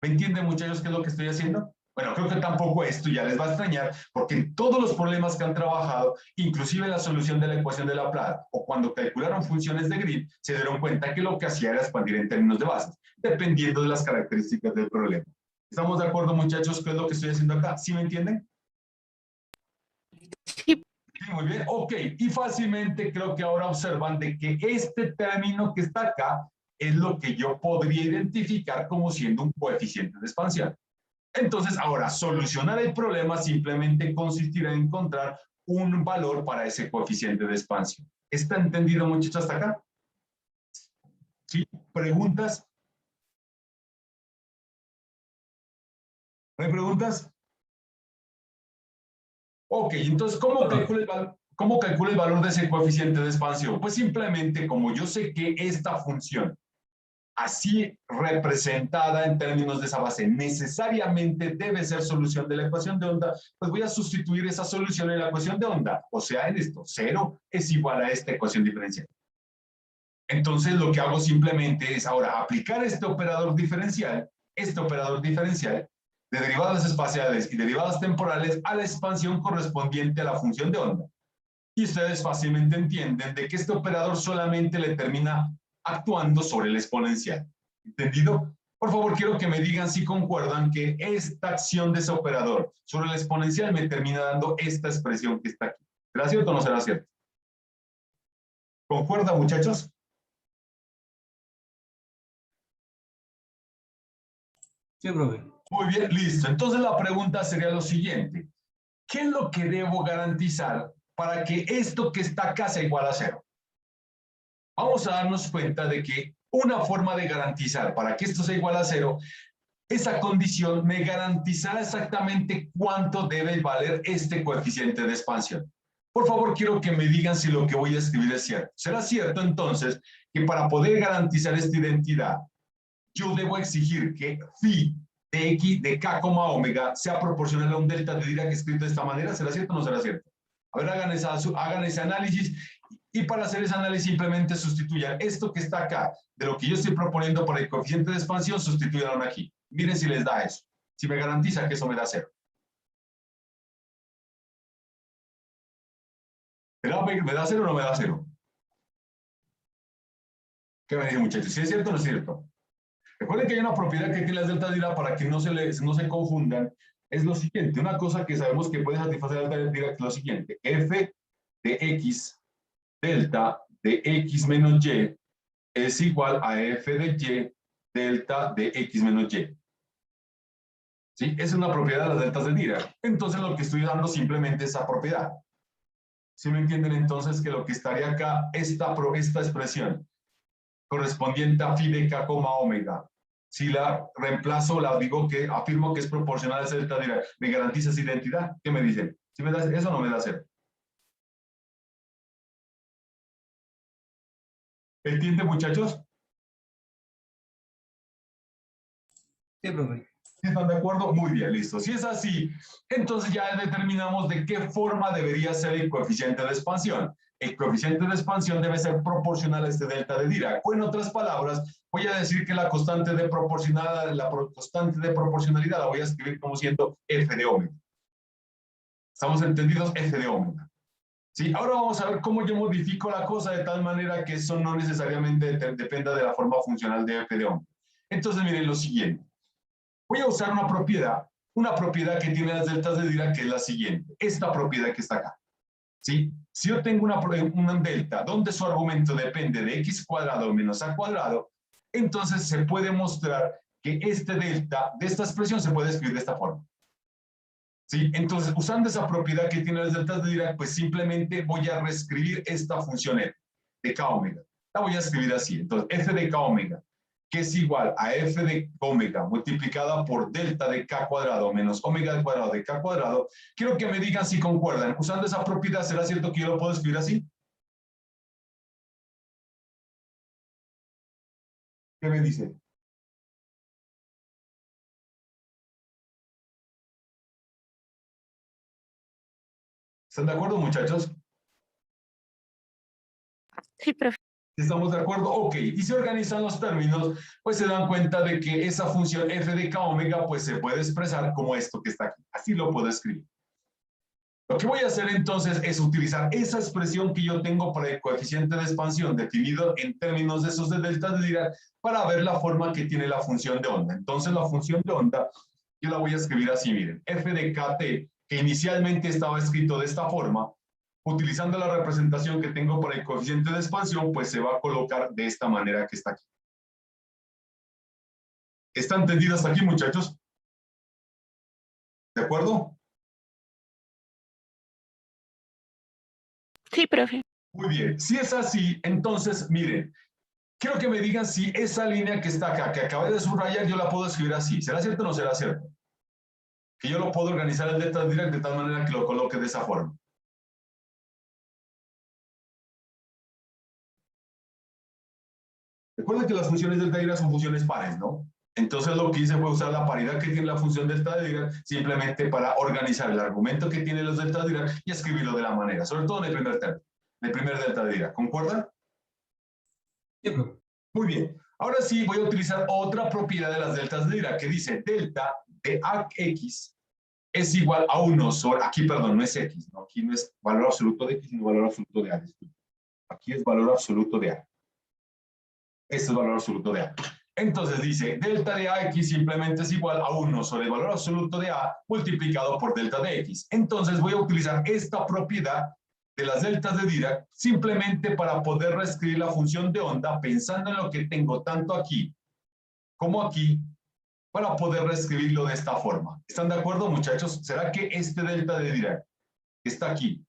¿Me entienden, muchachos, qué es lo que estoy haciendo? Bueno, creo que tampoco esto ya les va a extrañar, porque en todos los problemas que han trabajado, inclusive en la solución de la ecuación de Laplace, o cuando calcularon funciones de grid, se dieron cuenta que lo que hacía era expandir en términos de bases, dependiendo de las características del problema. ¿Estamos de acuerdo, muchachos, qué es lo que estoy haciendo acá? ¿Sí me entienden? Sí, Sí, muy bien, ok. Y fácilmente creo que ahora observan de que este término que está acá es lo que yo podría identificar como siendo un coeficiente de expansión. Entonces, ahora, solucionar el problema simplemente consistirá en encontrar un valor para ese coeficiente de expansión. ¿Está entendido, muchachos, hasta acá? ¿Sí? ¿Preguntas? ¿No hay preguntas? Ok, entonces, ¿cómo calculo el valor de ese coeficiente de expansión? Pues simplemente, como yo sé que esta función, así representada en términos de esa base, necesariamente debe ser solución de la ecuación de onda, pues voy a sustituir esa solución en la ecuación de onda. O sea, en esto, 0 es igual a esta ecuación diferencial. Entonces, lo que hago simplemente es ahora aplicar este operador diferencial de derivadas espaciales y derivadas temporales a la expansión correspondiente a la función de onda. Y ustedes fácilmente entienden de que este operador solamente le termina actuando sobre el exponencial. ¿Entendido? Por favor, quiero que me digan si concuerdan que esta acción de ese operador sobre el exponencial me termina dando esta expresión que está aquí. ¿Será cierto o no será cierto? ¿Concuerdan, muchachos? Sí, profe. Muy bien, listo. Entonces la pregunta sería lo siguiente. ¿Qué es lo que debo garantizar para que esto que está acá sea igual a 0? Vamos a darnos cuenta de que una forma de garantizar para que esto sea igual a 0, esa condición me garantizará exactamente cuánto debe valer este coeficiente de expansión. Por favor, quiero que me digan si lo que voy a escribir es cierto. ¿Será cierto entonces que para poder garantizar esta identidad, yo debo exigir que phi de x de k, omega sea proporcional a un delta de Dirac escrito de esta manera? ¿Será cierto o no será cierto? A ver, hagan ese análisis y para hacer ese análisis simplemente sustituyan esto que está acá, de lo que yo estoy proponiendo para el coeficiente de expansión, sustituyanlo aquí. Miren si les da eso, si me garantiza que eso me da 0. ¿Me da 0 o no me da 0? ¿Qué me dicen, muchachos? ¿Si es cierto o no es cierto? Recuerden que hay una propiedad que tiene las deltas de Dirac para que no se confundan. Es lo siguiente, una cosa que sabemos que puede satisfacer la delta de Dirac es lo siguiente. F de x delta de x menos y es igual a f de y delta de x menos y. ¿Sí? Esa es una propiedad de las deltas de Dirac. Entonces lo que estoy dando simplemente es esa propiedad. ¿Sí me entienden entonces que lo que estaría acá, esta expresión correspondiente a phi de k, omega, si la reemplazo, la digo que afirmo que es proporcional a esa delta de Dirac, ¿me garantiza esa identidad? ¿Qué me dicen? ¿Sí me da eso o no me da 0? ¿Entienden, muchachos? Sí, profe. ¿Están de acuerdo? Muy bien, listo. Si es así, entonces ya determinamos de qué forma debería ser el coeficiente de expansión. El coeficiente de expansión debe ser proporcional a este delta de Dirac. O en otras palabras, voy a decir que la constante de proporcionalidad la voy a escribir como siendo f de omega. ¿Estamos entendidos? F de omega. ¿Sí? Ahora vamos a ver cómo yo modifico la cosa de tal manera que eso no necesariamente dependa de la forma funcional de f de omega. Entonces miren lo siguiente. Voy a usar una propiedad que tiene las deltas de Dirac, que es la siguiente. Esta propiedad que está acá. ¿Sí? Si yo tengo una delta donde su argumento depende de x cuadrado menos a cuadrado, entonces se puede mostrar que este delta de esta expresión se puede escribir de esta forma. ¿Sí? Entonces, usando esa propiedad que tiene las deltas de Dirac, pues simplemente voy a reescribir esta función f de k omega. La voy a escribir así. Entonces, f de k omega, que es igual a f de omega multiplicada por delta de k cuadrado menos omega al cuadrado de k cuadrado. Quiero que me digan si concuerdan. Usando esa propiedad, ¿será cierto que yo lo puedo escribir así? ¿Qué me dicen? ¿Están de acuerdo, muchachos? Sí, profe. ¿Estamos de acuerdo? Ok, y si organizan los términos, pues se dan cuenta de que esa función f de k omega pues se puede expresar como esto que está aquí. Así lo puedo escribir. Lo que voy a hacer entonces es utilizar esa expresión que yo tengo para el coeficiente de expansión definido en términos de esos de delta de Dirac para ver la forma que tiene la función de onda. Entonces la función de onda yo la voy a escribir así, miren, f de kt, que inicialmente estaba escrito de esta forma, utilizando la representación que tengo para el coeficiente de expansión, pues se va a colocar de esta manera que está aquí. ¿Está entendido hasta aquí, muchachos? ¿De acuerdo? Sí, profe. Muy bien. Si es así, entonces, miren, quiero que me digan si esa línea que está acá, que acabé de subrayar, yo la puedo escribir así. ¿Será cierto o no será cierto? Que yo lo puedo organizar el delta direct de tal manera que lo coloque de esa forma. Recuerden que las funciones delta direct son funciones pares, ¿no? Entonces lo que hice fue usar la paridad que tiene la función delta direct simplemente para organizar el argumento que tiene los delta direct y escribirlo de la manera, sobre todo en el primer término, en el primer delta direct. ¿Concuerdan? Sí, profe. Muy bien. Ahora sí voy a utilizar otra propiedad de las deltas de Dirac que dice delta de AX es igual a 1 sobre, aquí perdón, no es X, ¿no? Aquí no es valor absoluto de X, sino valor absoluto de A. Aquí es valor absoluto de A. Este es valor absoluto de A. Entonces dice, delta de AX simplemente es igual a 1 sobre el valor absoluto de A multiplicado por delta de X. Entonces voy a utilizar esta propiedad de las deltas de Dirac simplemente para poder reescribir la función de onda pensando en lo que tengo tanto aquí como aquí para poder reescribirlo de esta forma. ¿Están de acuerdo, muchachos? ¿Será que este delta de Dirac que está aquí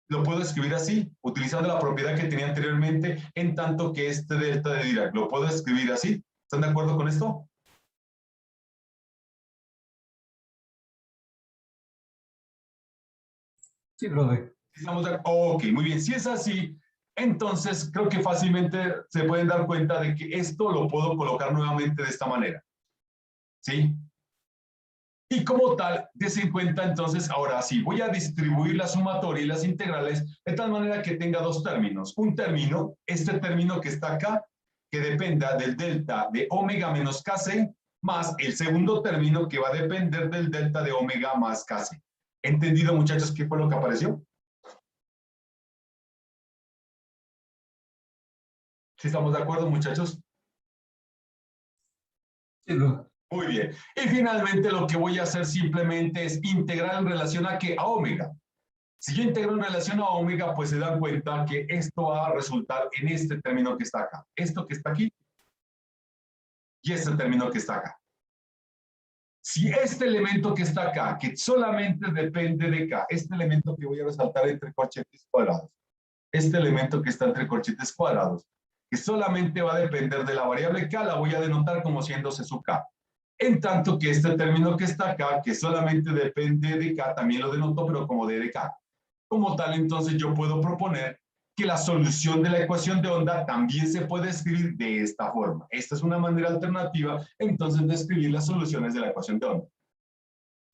lo puedo escribir así, utilizando la propiedad que tenía anteriormente, en tanto que este delta de Dirac lo puedo escribir así? ¿Están de acuerdo con esto? Sí, profe. Estamos de... Ok, muy bien. Si es así, entonces creo que fácilmente se pueden dar cuenta de que esto lo puedo colocar nuevamente de esta manera. ¿Sí? Y como tal, des en cuenta entonces, ahora sí, voy a distribuir la sumatoria y las integrales de tal manera que tenga dos términos. Un término, este término que está acá, que dependa del delta de omega menos kc, más el segundo término que va a depender del delta de omega más kc. ¿Entendido, muchachos, qué fue lo que apareció? ¿Sí estamos de acuerdo, muchachos? Sí, profe. Muy bien. Y finalmente lo que voy a hacer simplemente es integrar en relación a ¿qué? A omega. Si yo integro en relación a omega, pues se dan cuenta que esto va a resultar en este término que está acá. Esto que está aquí y este término que está acá. Si este elemento que está acá, que solamente depende de K, este elemento que voy a resaltar entre corchetes cuadrados, este elemento que está entre corchetes cuadrados, que solamente va a depender de la variable K, la voy a denotar como siendo C sub K. En tanto que este término que está acá, que solamente depende de K, también lo denoto, pero como D de K. Como tal, entonces yo puedo proponer que la solución de la ecuación de onda también se puede escribir de esta forma. Esta es una manera alternativa, entonces, de escribir las soluciones de la ecuación de onda.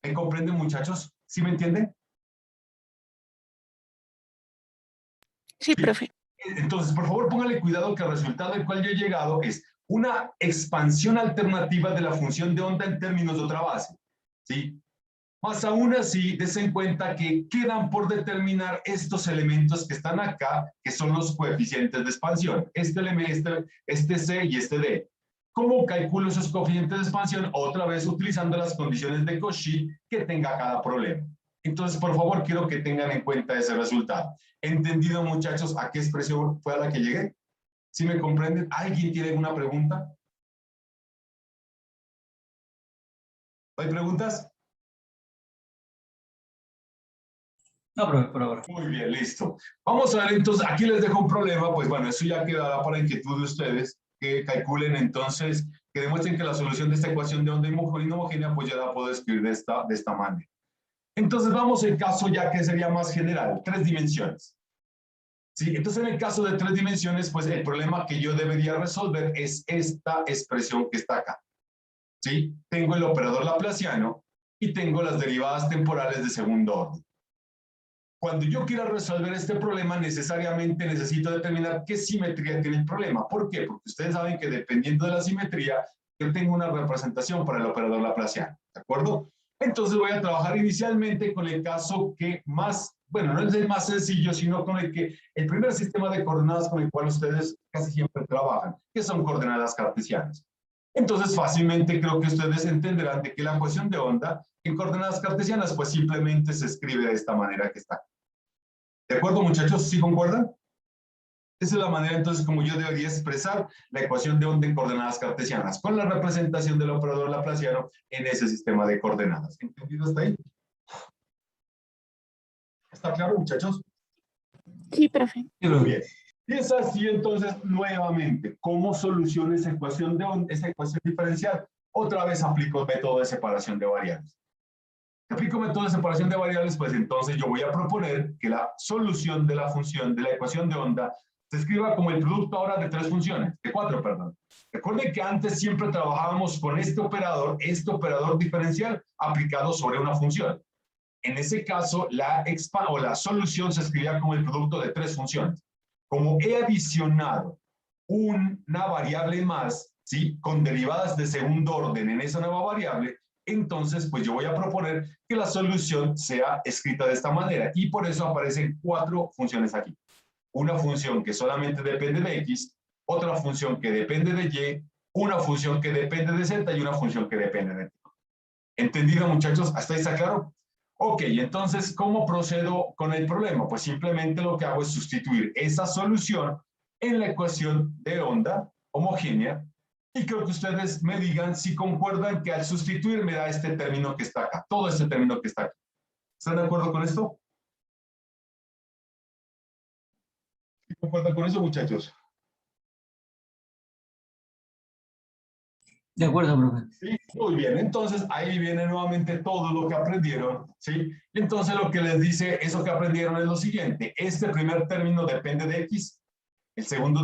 ¿Me comprenden, muchachos? ¿Sí me entienden? Sí, profe. Entonces, por favor, póngale cuidado que el resultado al cual yo he llegado es una expansión alternativa de la función de onda en términos de otra base. ¿Sí? Más aún así, des en cuenta que quedan por determinar estos elementos que están acá, que son los coeficientes de expansión. Este C y este D. ¿Cómo calculo esos coeficientes de expansión? Otra vez utilizando las condiciones de Cauchy que tenga cada problema. Entonces, por favor, quiero que tengan en cuenta ese resultado. ¿Entendido, muchachos, a qué expresión fue a la que llegué? ¿Sí me comprenden? ¿Alguien tiene alguna pregunta? ¿Hay preguntas? No, profe, por ahora. Muy bien, listo. Vamos a ver entonces, aquí les dejo un problema, pues bueno, eso ya quedará para inquietud de ustedes, que calculen entonces, que demuestren que la solución de esta ecuación de onda inhomogénea, pues ya la puedo escribir de esta manera. Entonces vamos al caso ya que sería más general, 3 dimensiones. Sí, entonces en el caso de 3 dimensiones, pues el problema que yo debería resolver es esta expresión que está acá. ¿Sí? Tengo el operador laplaciano y tengo las derivadas temporales de segundo orden. Cuando yo quiera resolver este problema, necesariamente necesito determinar qué simetría tiene el problema. ¿Por qué? Porque ustedes saben que dependiendo de la simetría, yo tengo una representación para el operador laplaciano. ¿De acuerdo? Entonces voy a trabajar inicialmente con el caso que más, bueno, no es el más sencillo, sino con el primer sistema de coordenadas con el cual ustedes casi siempre trabajan, que son coordenadas cartesianas. Entonces fácilmente creo que ustedes entenderán de que la ecuación de onda en coordenadas cartesianas pues simplemente se escribe de esta manera que está. ¿De acuerdo, muchachos? ¿Sí concuerdan? Esa es la manera entonces como yo debería expresar la ecuación de onda en coordenadas cartesianas, con la representación del operador laplaciano en ese sistema de coordenadas. ¿Entendido hasta ahí? ¿Está claro, muchachos? Sí, profe. Sí, Muy profe. bien. Y es así entonces, nuevamente, ¿cómo soluciono esa ecuación de onda, esa ecuación diferencial? Otra vez aplico el método de separación de variables. Aplico el método de separación de variables, pues entonces yo voy a proponer que la solución de la función, de la ecuación de onda, se escriba como el producto ahora de tres funciones, de cuatro, perdón. Recuerden que antes siempre trabajábamos con este operador diferencial aplicado sobre una función. En ese caso, la solución se escribía como el producto de tres funciones. Como he adicionado una variable más, ¿sí? Con derivadas de segundo orden en esa nueva variable, entonces pues yo voy a proponer que la solución sea escrita de esta manera y por eso aparecen cuatro funciones aquí. Una función que solamente depende de X, otra función que depende de Y, una función que depende de Z y una función que depende de T. ¿Entendido, muchachos? ¿Hasta ahí está claro? Ok, entonces, ¿cómo procedo con el problema? Pues simplemente lo que hago es sustituir esa solución en la ecuación de onda homogénea y creo que ustedes me digan si concuerdan que al sustituir me da este término que está acá, todo este término que está aquí. ¿Están de acuerdo con esto? ¿Sí concuerdan con eso, muchachos? De acuerdo, profe. Sí, muy bien. Entonces, ahí viene nuevamente todo lo que aprendieron, ¿sí? Entonces, lo que les dice eso que aprendieron es lo siguiente. Este primer término depende de X, el segundo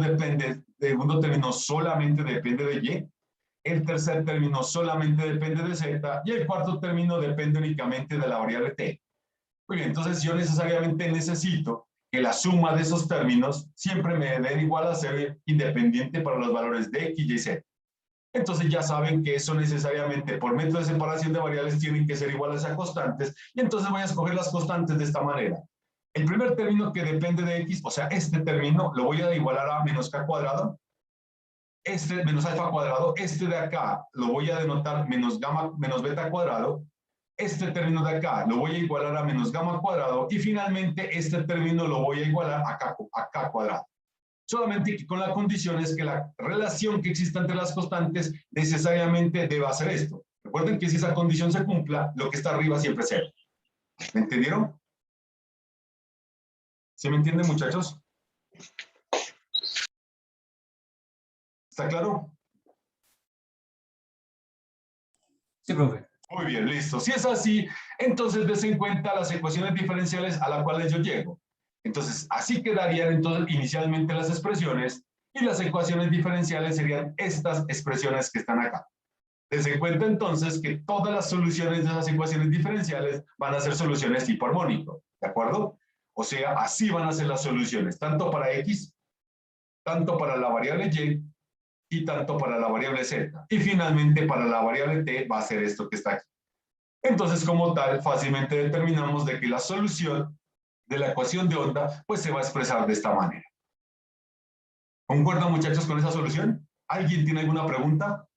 término solamente depende de Y, el tercer término solamente depende de Z y el cuarto término depende únicamente de la variable T. Muy bien, entonces yo necesariamente necesito que la suma de esos términos siempre me den igual a 0 independiente para los valores de X, Y, Z. Entonces ya saben que eso necesariamente por método de separación de variables tienen que ser iguales a constantes y entonces voy a escoger las constantes de esta manera. El primer término que depende de X, o sea, este término lo voy a igualar a menos K cuadrado, este menos alfa cuadrado, este de acá lo voy a denotar menos beta cuadrado, este término de acá lo voy a igualar a menos gamma cuadrado y finalmente este término lo voy a igualar a K cuadrado. Solamente que con la condición es que la relación que exista entre las constantes necesariamente deba ser esto. Recuerden que si esa condición se cumpla, lo que está arriba siempre es cero. ¿Me entendieron? ¿Sí me entienden, muchachos? ¿Está claro? Sí, profe. Muy bien, listo. Si es así, entonces des en cuenta las ecuaciones diferenciales a las cuales yo llego. Entonces, así quedarían entonces inicialmente las expresiones y las ecuaciones diferenciales serían estas expresiones que están acá. Des en cuenta entonces que todas las soluciones de esas ecuaciones diferenciales van a ser soluciones tipo armónico, ¿de acuerdo? O sea, así van a ser las soluciones, tanto para X, tanto para la variable Y, y tanto para la variable Z. Y finalmente para la variable T va a ser esto que está aquí. Entonces, como tal, fácilmente determinamos de que la solución de la ecuación de onda pues se va a expresar de esta manera. ¿Concuerdan, muchachos, con esa solución? ¿Alguien tiene alguna pregunta?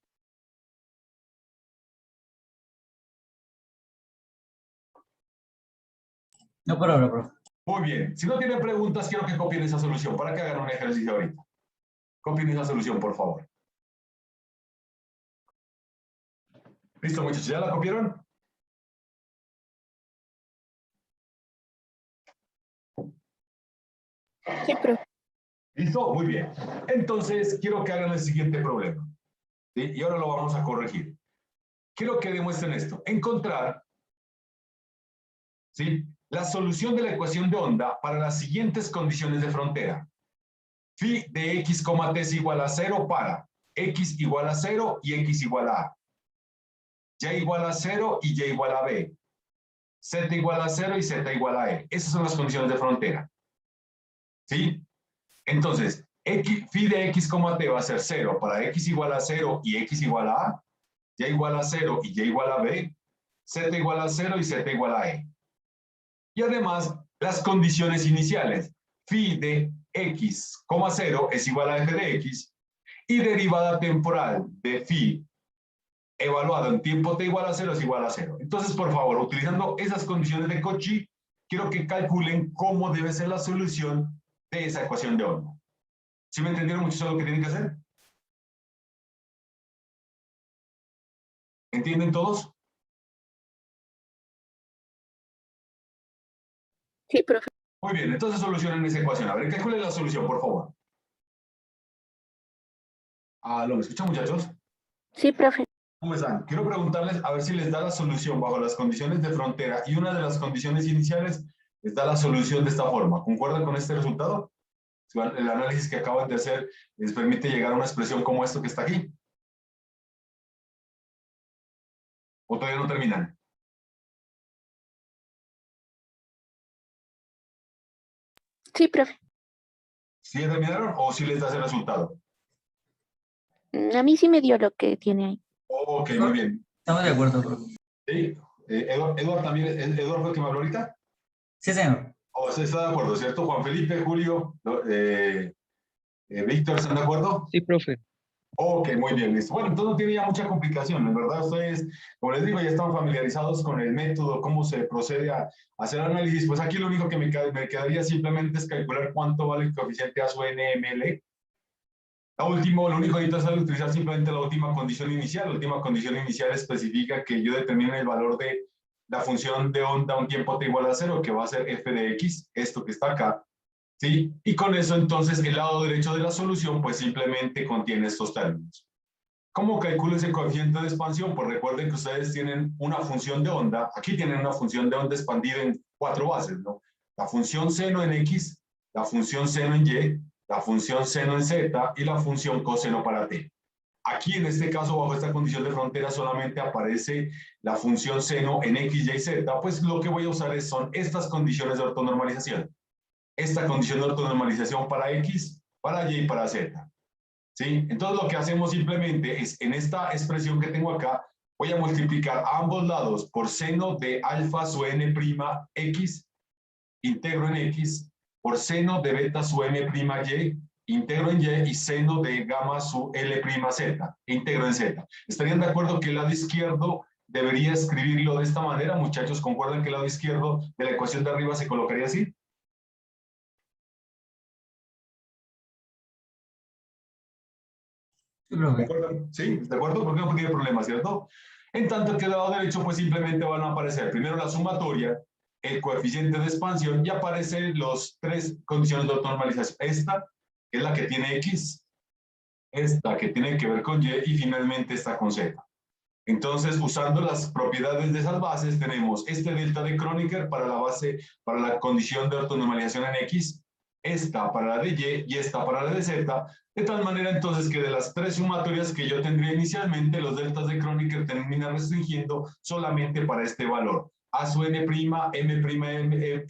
No por ahora, profe. Muy bien. Si no tienen preguntas, quiero que copien esa solución para que hagan un ejercicio ahorita. Copien esa solución, por favor. Listo, muchachos, ¿ya la copiaron? Sí, profe. ¿Listo? Muy bien. Entonces, quiero que hagan el siguiente problema. ¿Sí? Y ahora lo vamos a corregir. Quiero que demuestren esto. Encontrar, ¿sí?, la solución de la ecuación de onda para las siguientes condiciones de frontera. Phi de x, t es igual a 0 para x igual a 0 y x igual a a. Y igual a 0 y y igual a b. Z igual a 0 y z igual a e. Esas son las condiciones de frontera. ¿Sí? Entonces, phi de x, t va a ser 0 para x igual a 0 y x igual a a. Y igual a 0 y y igual a b. Z igual a 0 y z igual a e. Y además, las condiciones iniciales. Phi de x, 0 es igual a f de x y derivada temporal de phi evaluado en tiempo t igual a 0 es igual a 0. Entonces, por favor, utilizando esas condiciones de Cauchy, quiero que calculen cómo debe ser la solución de esa ecuación de onda. ¿Sí me entendieron mucho lo que tienen que hacer? ¿Entienden todos? Sí, profe. Muy bien, entonces solucionen esa ecuación. A ver, calculen la solución, por favor. ¿Lo me escuchan, muchachos? Sí, profe. ¿Cómo están? Quiero preguntarles a ver si les da la solución bajo las condiciones de frontera y una de las condiciones iniciales les da la solución de esta forma. ¿Concuerdan con este resultado? El análisis que acaban de hacer les permite llegar a una expresión como esto que está aquí. ¿O todavía no terminan? Sí, profe. ¿Sí ya terminaron o sí les da ese resultado? A mí sí me dio lo que tiene ahí. Ok, muy bien. Estamos de acuerdo, profe. ¿Sí? Eduard también, ¿Eduard fue el que me habló ahorita? Sí, señor. ¿O se está de acuerdo, cierto? Juan Felipe, Julio, Víctor, ¿están de acuerdo? Sí, profe. Ok, muy bien, listo. Bueno, entonces no tiene ya mucha complicación, en verdad ustedes, como les digo, ya están familiarizados con el método, cómo se procede a hacer análisis. Pues aquí lo único que me quedaría simplemente es calcular cuánto vale el coeficiente a su NML. Lo único que necesito es utilizar simplemente la última condición inicial. La última condición inicial especifica que yo determine el valor de la función de onda a un tiempo t igual a 0, que va a ser f de x, esto que está acá. ¿Sí? Y con eso entonces el lado derecho de la solución pues simplemente contiene estos términos. ¿Cómo calculo ese coeficiente de expansión? Pues recuerden que ustedes tienen una función de onda, aquí tienen una función de onda expandida en 4 bases, ¿no? La función seno en x, la función seno en y, la función seno en z y la función coseno para t. Aquí en este caso, bajo esta condición de frontera, solamente aparece la función seno en x, y, z, pues lo que voy a usar son estas condiciones de ortonormalización. Esta condición de ortonormalización para x, para y y para z. ¿Sí? Entonces lo que hacemos simplemente es, en esta expresión que tengo acá, voy a multiplicar a ambos lados por seno de alfa su n' x, integro en x, por seno de beta su m' y, integro en y, y seno de gamma su l' z, integro en z. ¿Estarían de acuerdo que el lado izquierdo debería escribirlo de esta manera? Muchachos, ¿concuerdan que el lado izquierdo de la ecuación de arriba se colocaría así? Sí, profe. ¿Sí? ¿De acuerdo? Porque no tiene problema, ¿cierto? En tanto que el lado derecho, pues simplemente van a aparecer primero la sumatoria, el coeficiente de expansión y aparecen las 3 condiciones de ortonormalización. Esta, que es la que tiene X, esta que tiene que ver con Y y finalmente esta con Z. Entonces, usando las propiedades de esas bases, tenemos este delta de Kronecker para la base, para la condición de ortonormalización en X, esta para la de Y y esta para la de Z, de tal manera entonces que de las 3 sumatorias que yo tendría inicialmente, los deltas de Kronecker terminan restringiendo solamente para este valor, A su N', M',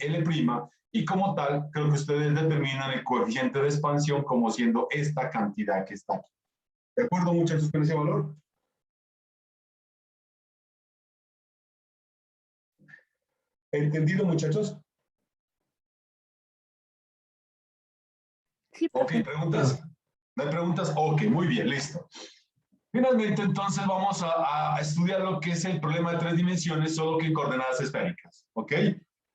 L', y como tal, creo que ustedes determinan el coeficiente de expansión como siendo esta cantidad que está aquí. ¿De acuerdo, muchachos, con ese valor? ¿Entendido, muchachos? Sí, Ok, profe. ¿preguntas? ¿No hay preguntas? Ok, muy bien, listo. Finalmente, entonces, vamos a estudiar lo que es el problema de 3 dimensiones, solo que en coordenadas esféricas, ¿ok?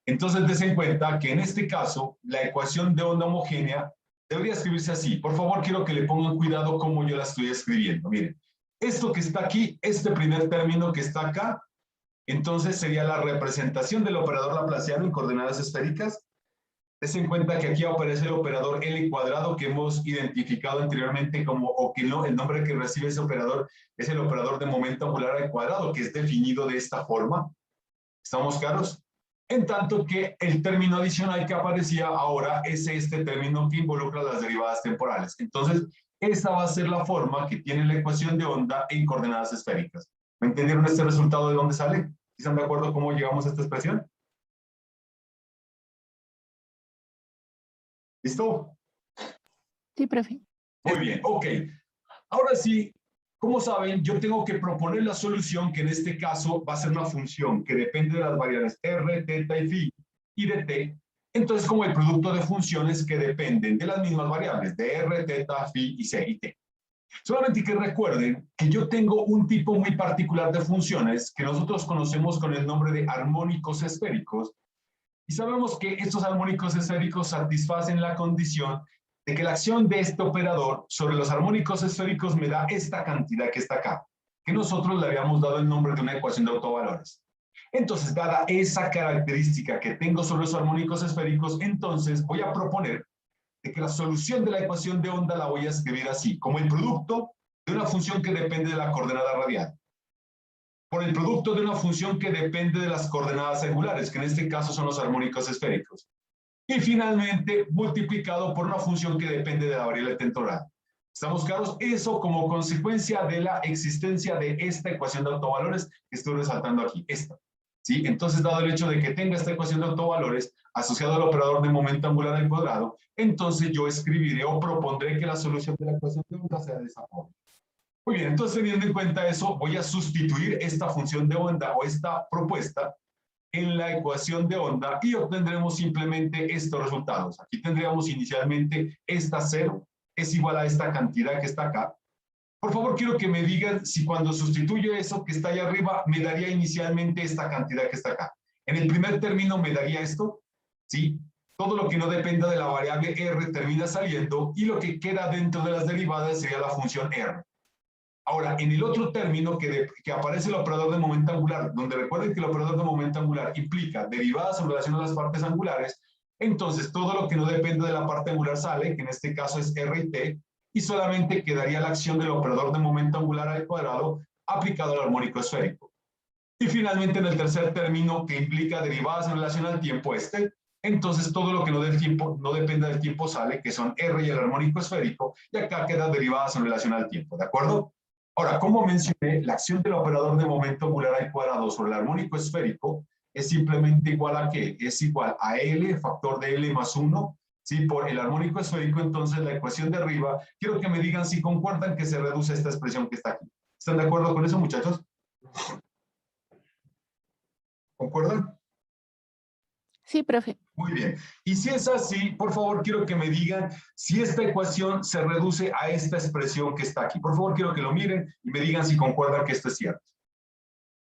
Entonces, des en cuenta que en este caso, la ecuación de onda homogénea debería escribirse así. Por favor, quiero que le pongan cuidado cómo yo la estoy escribiendo. Miren, esto que está aquí, este primer término que está acá, entonces sería la representación del operador laplaciano en coordenadas esféricas. Des en cuenta que aquí aparece el operador L cuadrado que hemos identificado anteriormente como, o que no, el nombre que recibe ese operador es el operador de momento angular al cuadrado, que es definido de esta forma. ¿Estamos claros? En tanto que el término adicional que aparecía ahora es este término que involucra las derivadas temporales. Entonces, esta va a ser la forma que tiene la ecuación de onda en coordenadas esféricas. ¿Me entendieron este resultado de dónde sale? ¿Están de acuerdo cómo llegamos a esta expresión? ¿Listo? Sí, profe. Muy bien, ok. Ahora sí, como saben, yo tengo que proponer la solución que en este caso va a ser una función que depende de las variables r, θ y phi y de t. Entonces, como el producto de funciones que dependen de las mismas variables, de r, θ, phi y c y t. Solamente que recuerden que yo tengo un tipo muy particular de funciones que nosotros conocemos con el nombre de armónicos esféricos. Y sabemos que estos armónicos esféricos satisfacen la condición de que la acción de este operador sobre los armónicos esféricos me da esta cantidad que está acá, que nosotros le habíamos dado el nombre de una ecuación de autovalores. Entonces, dada esa característica que tengo sobre los armónicos esféricos, entonces voy a proponer de que la solución de la ecuación de onda la voy a escribir así, como el producto de una función que depende de la coordenada radial, por el producto de una función que depende de las coordenadas angulares, que en este caso son los armónicos esféricos. Y finalmente, multiplicado por una función que depende de la variable temporal. ¿Estamos claros? Eso como consecuencia de la existencia de esta ecuación de autovalores que estoy resaltando aquí, esta. ¿Sí? Entonces, dado el hecho de que tenga esta ecuación de autovalores asociado al operador de momento angular al cuadrado, entonces yo escribiré o propondré que la solución de la ecuación de onda sea de esa forma. Muy bien, entonces teniendo en cuenta eso, voy a sustituir esta función de onda o esta propuesta en la ecuación de onda y obtendremos simplemente estos resultados. Aquí tendríamos inicialmente esta 0 es igual a esta cantidad que está acá. Por favor, quiero que me digan si cuando sustituyo eso que está allá arriba me daría inicialmente esta cantidad que está acá. En el primer término me daría esto, ¿sí? Todo lo que no dependa de la variable r termina saliendo y lo que queda dentro de las derivadas sería la función r. Ahora, en el otro término que aparece el operador de momento angular, donde recuerden que el operador de momento angular implica derivadas en relación a las partes angulares, entonces todo lo que no depende de la parte angular sale, que en este caso es r y t, y solamente quedaría la acción del operador de momento angular al cuadrado aplicado al armónico esférico. Y finalmente en el tercer término que implica derivadas en relación al tiempo entonces todo lo que no dependa del tiempo sale, que son r y el armónico esférico, y acá quedan derivadas en relación al tiempo, ¿de acuerdo? Ahora, como mencioné, la acción del operador de momento angular al cuadrado sobre el armónico esférico es simplemente igual a ¿qué? Es igual a L, factor de L más 1, ¿sí? Por el armónico esférico, entonces la ecuación de arriba, quiero que me digan si concuerdan que se reduce esta expresión que está aquí. ¿Están de acuerdo con eso, muchachos? ¿Concuerdan? Sí, profe. Muy bien. Y si es así, por favor, quiero que me digan si esta ecuación se reduce a esta expresión que está aquí. Por favor, quiero que lo miren y me digan si concuerdan que esto es cierto.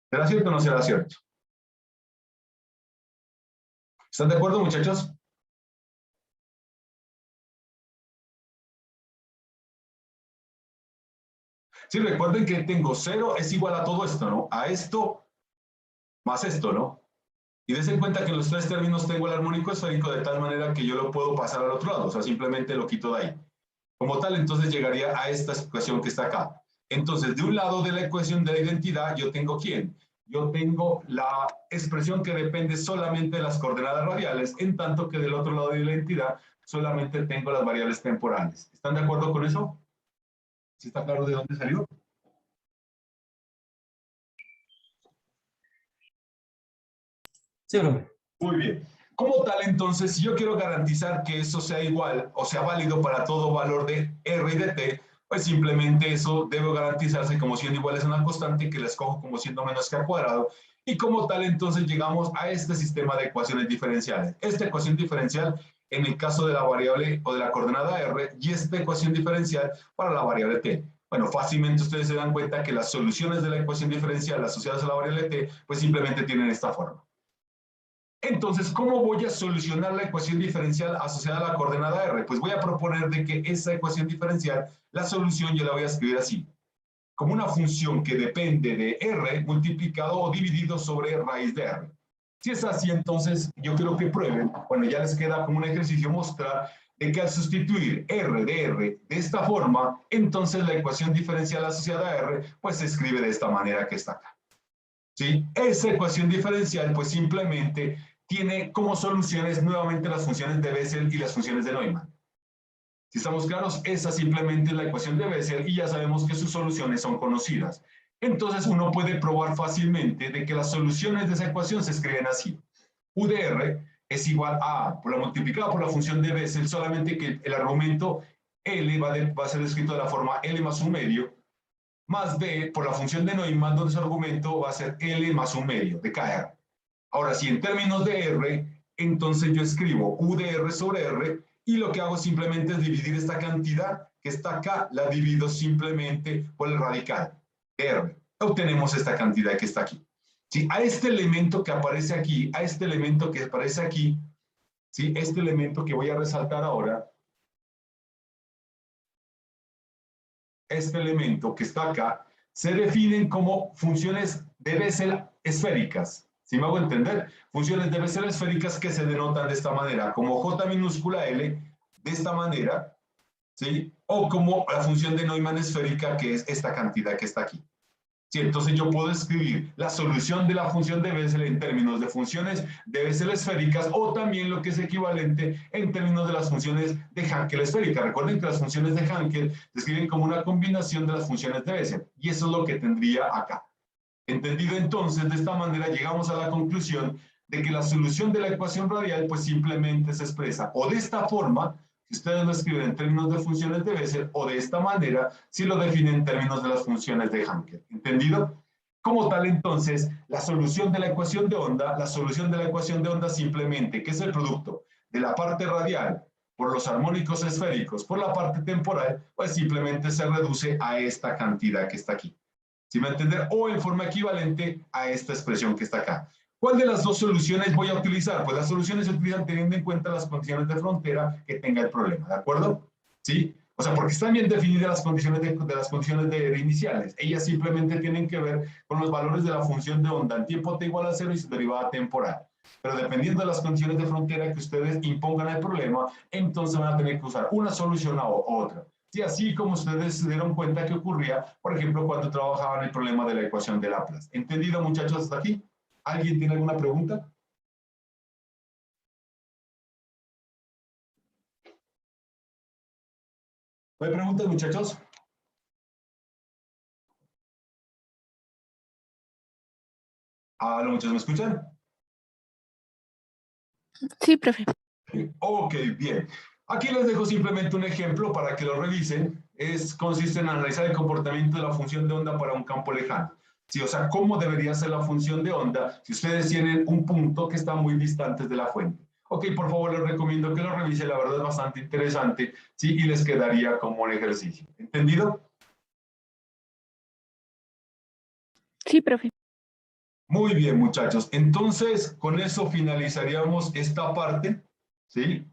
¿Será cierto o no será cierto? ¿Están de acuerdo, muchachos? Sí, recuerden que tengo 0 es igual a todo esto, ¿no? A esto más esto, ¿no? Y des en cuenta que en los tres términos tengo el armónico esférico de tal manera que yo lo puedo pasar al otro lado, o sea, simplemente lo quito de ahí. Como tal, entonces llegaría a esta ecuación que está acá. Entonces, de un lado de la ecuación de la identidad, yo tengo ¿quién? Yo tengo la expresión que depende solamente de las coordenadas radiales, en tanto que del otro lado de la identidad solamente tengo las variables temporales. ¿Están de acuerdo con eso? ¿Sí está claro de dónde salió? Sí, profe. Muy bien. Como tal, entonces, si yo quiero garantizar que eso sea igual o sea válido para todo valor de R y de T, pues simplemente eso debe garantizarse como siendo igual a una constante que la escojo como siendo menos que al cuadrado. Y como tal, entonces llegamos a este sistema de ecuaciones diferenciales. Esta ecuación diferencial en el caso de la variable o de la coordenada R y esta ecuación diferencial para la variable T. Bueno, fácilmente ustedes se dan cuenta que las soluciones de la ecuación diferencial asociadas a la variable T, pues simplemente tienen esta forma. Entonces, ¿cómo voy a solucionar la ecuación diferencial asociada a la coordenada R? Pues voy a proponer de que esa ecuación diferencial, la solución yo la voy a escribir así, como una función que depende de R multiplicado o dividido sobre raíz de R. Si es así, entonces yo quiero que prueben, bueno, ya les queda como un ejercicio mostrar de que al sustituir R de esta forma, entonces la ecuación diferencial asociada a R, pues se escribe de esta manera que está acá. ¿Sí? Esa ecuación diferencial, pues simplemente tiene como soluciones nuevamente las funciones de Bessel y las funciones de Neumann. Si estamos claros, esa simplemente es la ecuación de Bessel y ya sabemos que sus soluciones son conocidas. Entonces uno puede probar fácilmente de que las soluciones de esa ecuación se escriben así. U de R es igual a, por la multiplicada por la función de Bessel, solamente que el argumento L va a ser escrito de la forma L más un medio, más B por la función de Neumann, donde su argumento va a ser L más un medio de KR. Ahora, si en términos de R, entonces yo escribo U de R sobre R, y lo que hago simplemente es dividir esta cantidad que está acá, la divido simplemente por el radical de R. Obtenemos esta cantidad que está aquí. ¿sí? A este elemento que aparece aquí, a este elemento que aparece aquí, ¿sí? Este elemento que voy a resaltar ahora, este elemento que está acá, se definen como funciones de Bessel esféricas. ¿Sí me hago entender? Funciones de Bessel esféricas que se denotan de esta manera, como J minúscula L, de esta manera, ¿sí? O como la función de Neumann esférica, que es esta cantidad que está aquí. ¿Sí? Entonces yo puedo escribir la solución de la función de Bessel en términos de funciones de Bessel esféricas o también lo que es equivalente en términos de las funciones de Hankel esféricas. Recuerden que las funciones de Hankel se escriben como una combinación de las funciones de Bessel y eso es lo que tendría acá. Entendido entonces, de esta manera llegamos a la conclusión de que la solución de la ecuación radial pues simplemente se expresa o de esta forma, si ustedes lo escriben en términos de funciones de Bessel, o de esta manera, si lo definen en términos de las funciones de Hankel. ¿Entendido? Como tal, entonces, la solución de la ecuación de onda simplemente, que es el producto de la parte radial por los armónicos esféricos por la parte temporal, pues simplemente se reduce a esta cantidad que está aquí. ¿Sí me entienden? O en forma equivalente a esta expresión que está acá. ¿Cuál de las dos soluciones voy a utilizar? Pues las soluciones se utilizan teniendo en cuenta las condiciones de frontera que tenga el problema, ¿de acuerdo? ¿Sí? O sea, porque están bien definidas las condiciones de iniciales. Ellas simplemente tienen que ver con los valores de la función de onda en tiempo t igual a 0 y su derivada temporal. Pero dependiendo de las condiciones de frontera que ustedes impongan al problema, entonces van a tener que usar una solución o otra. Sí, así como ustedes se dieron cuenta que ocurría, por ejemplo, cuando trabajaban el problema de la ecuación de Laplace. ¿Entendido, muchachos, hasta aquí? ¿Alguien tiene alguna pregunta? ¿No hay preguntas, muchachos? ¿Los muchachos me escuchan? Sí, profe. Ok, bien. Aquí les dejo simplemente un ejemplo para que lo revisen. Consiste en analizar el comportamiento de la función de onda para un campo lejano. Sí, o sea, ¿cómo debería ser la función de onda si ustedes tienen un punto que está muy distante de la fuente? Ok, por favor, les recomiendo que lo revisen. La verdad es bastante interesante, ¿sí? Y les quedaría como un ejercicio. ¿Entendido? Sí, profe. Muy bien, muchachos. Entonces, con eso finalizaríamos esta parte, ¿sí?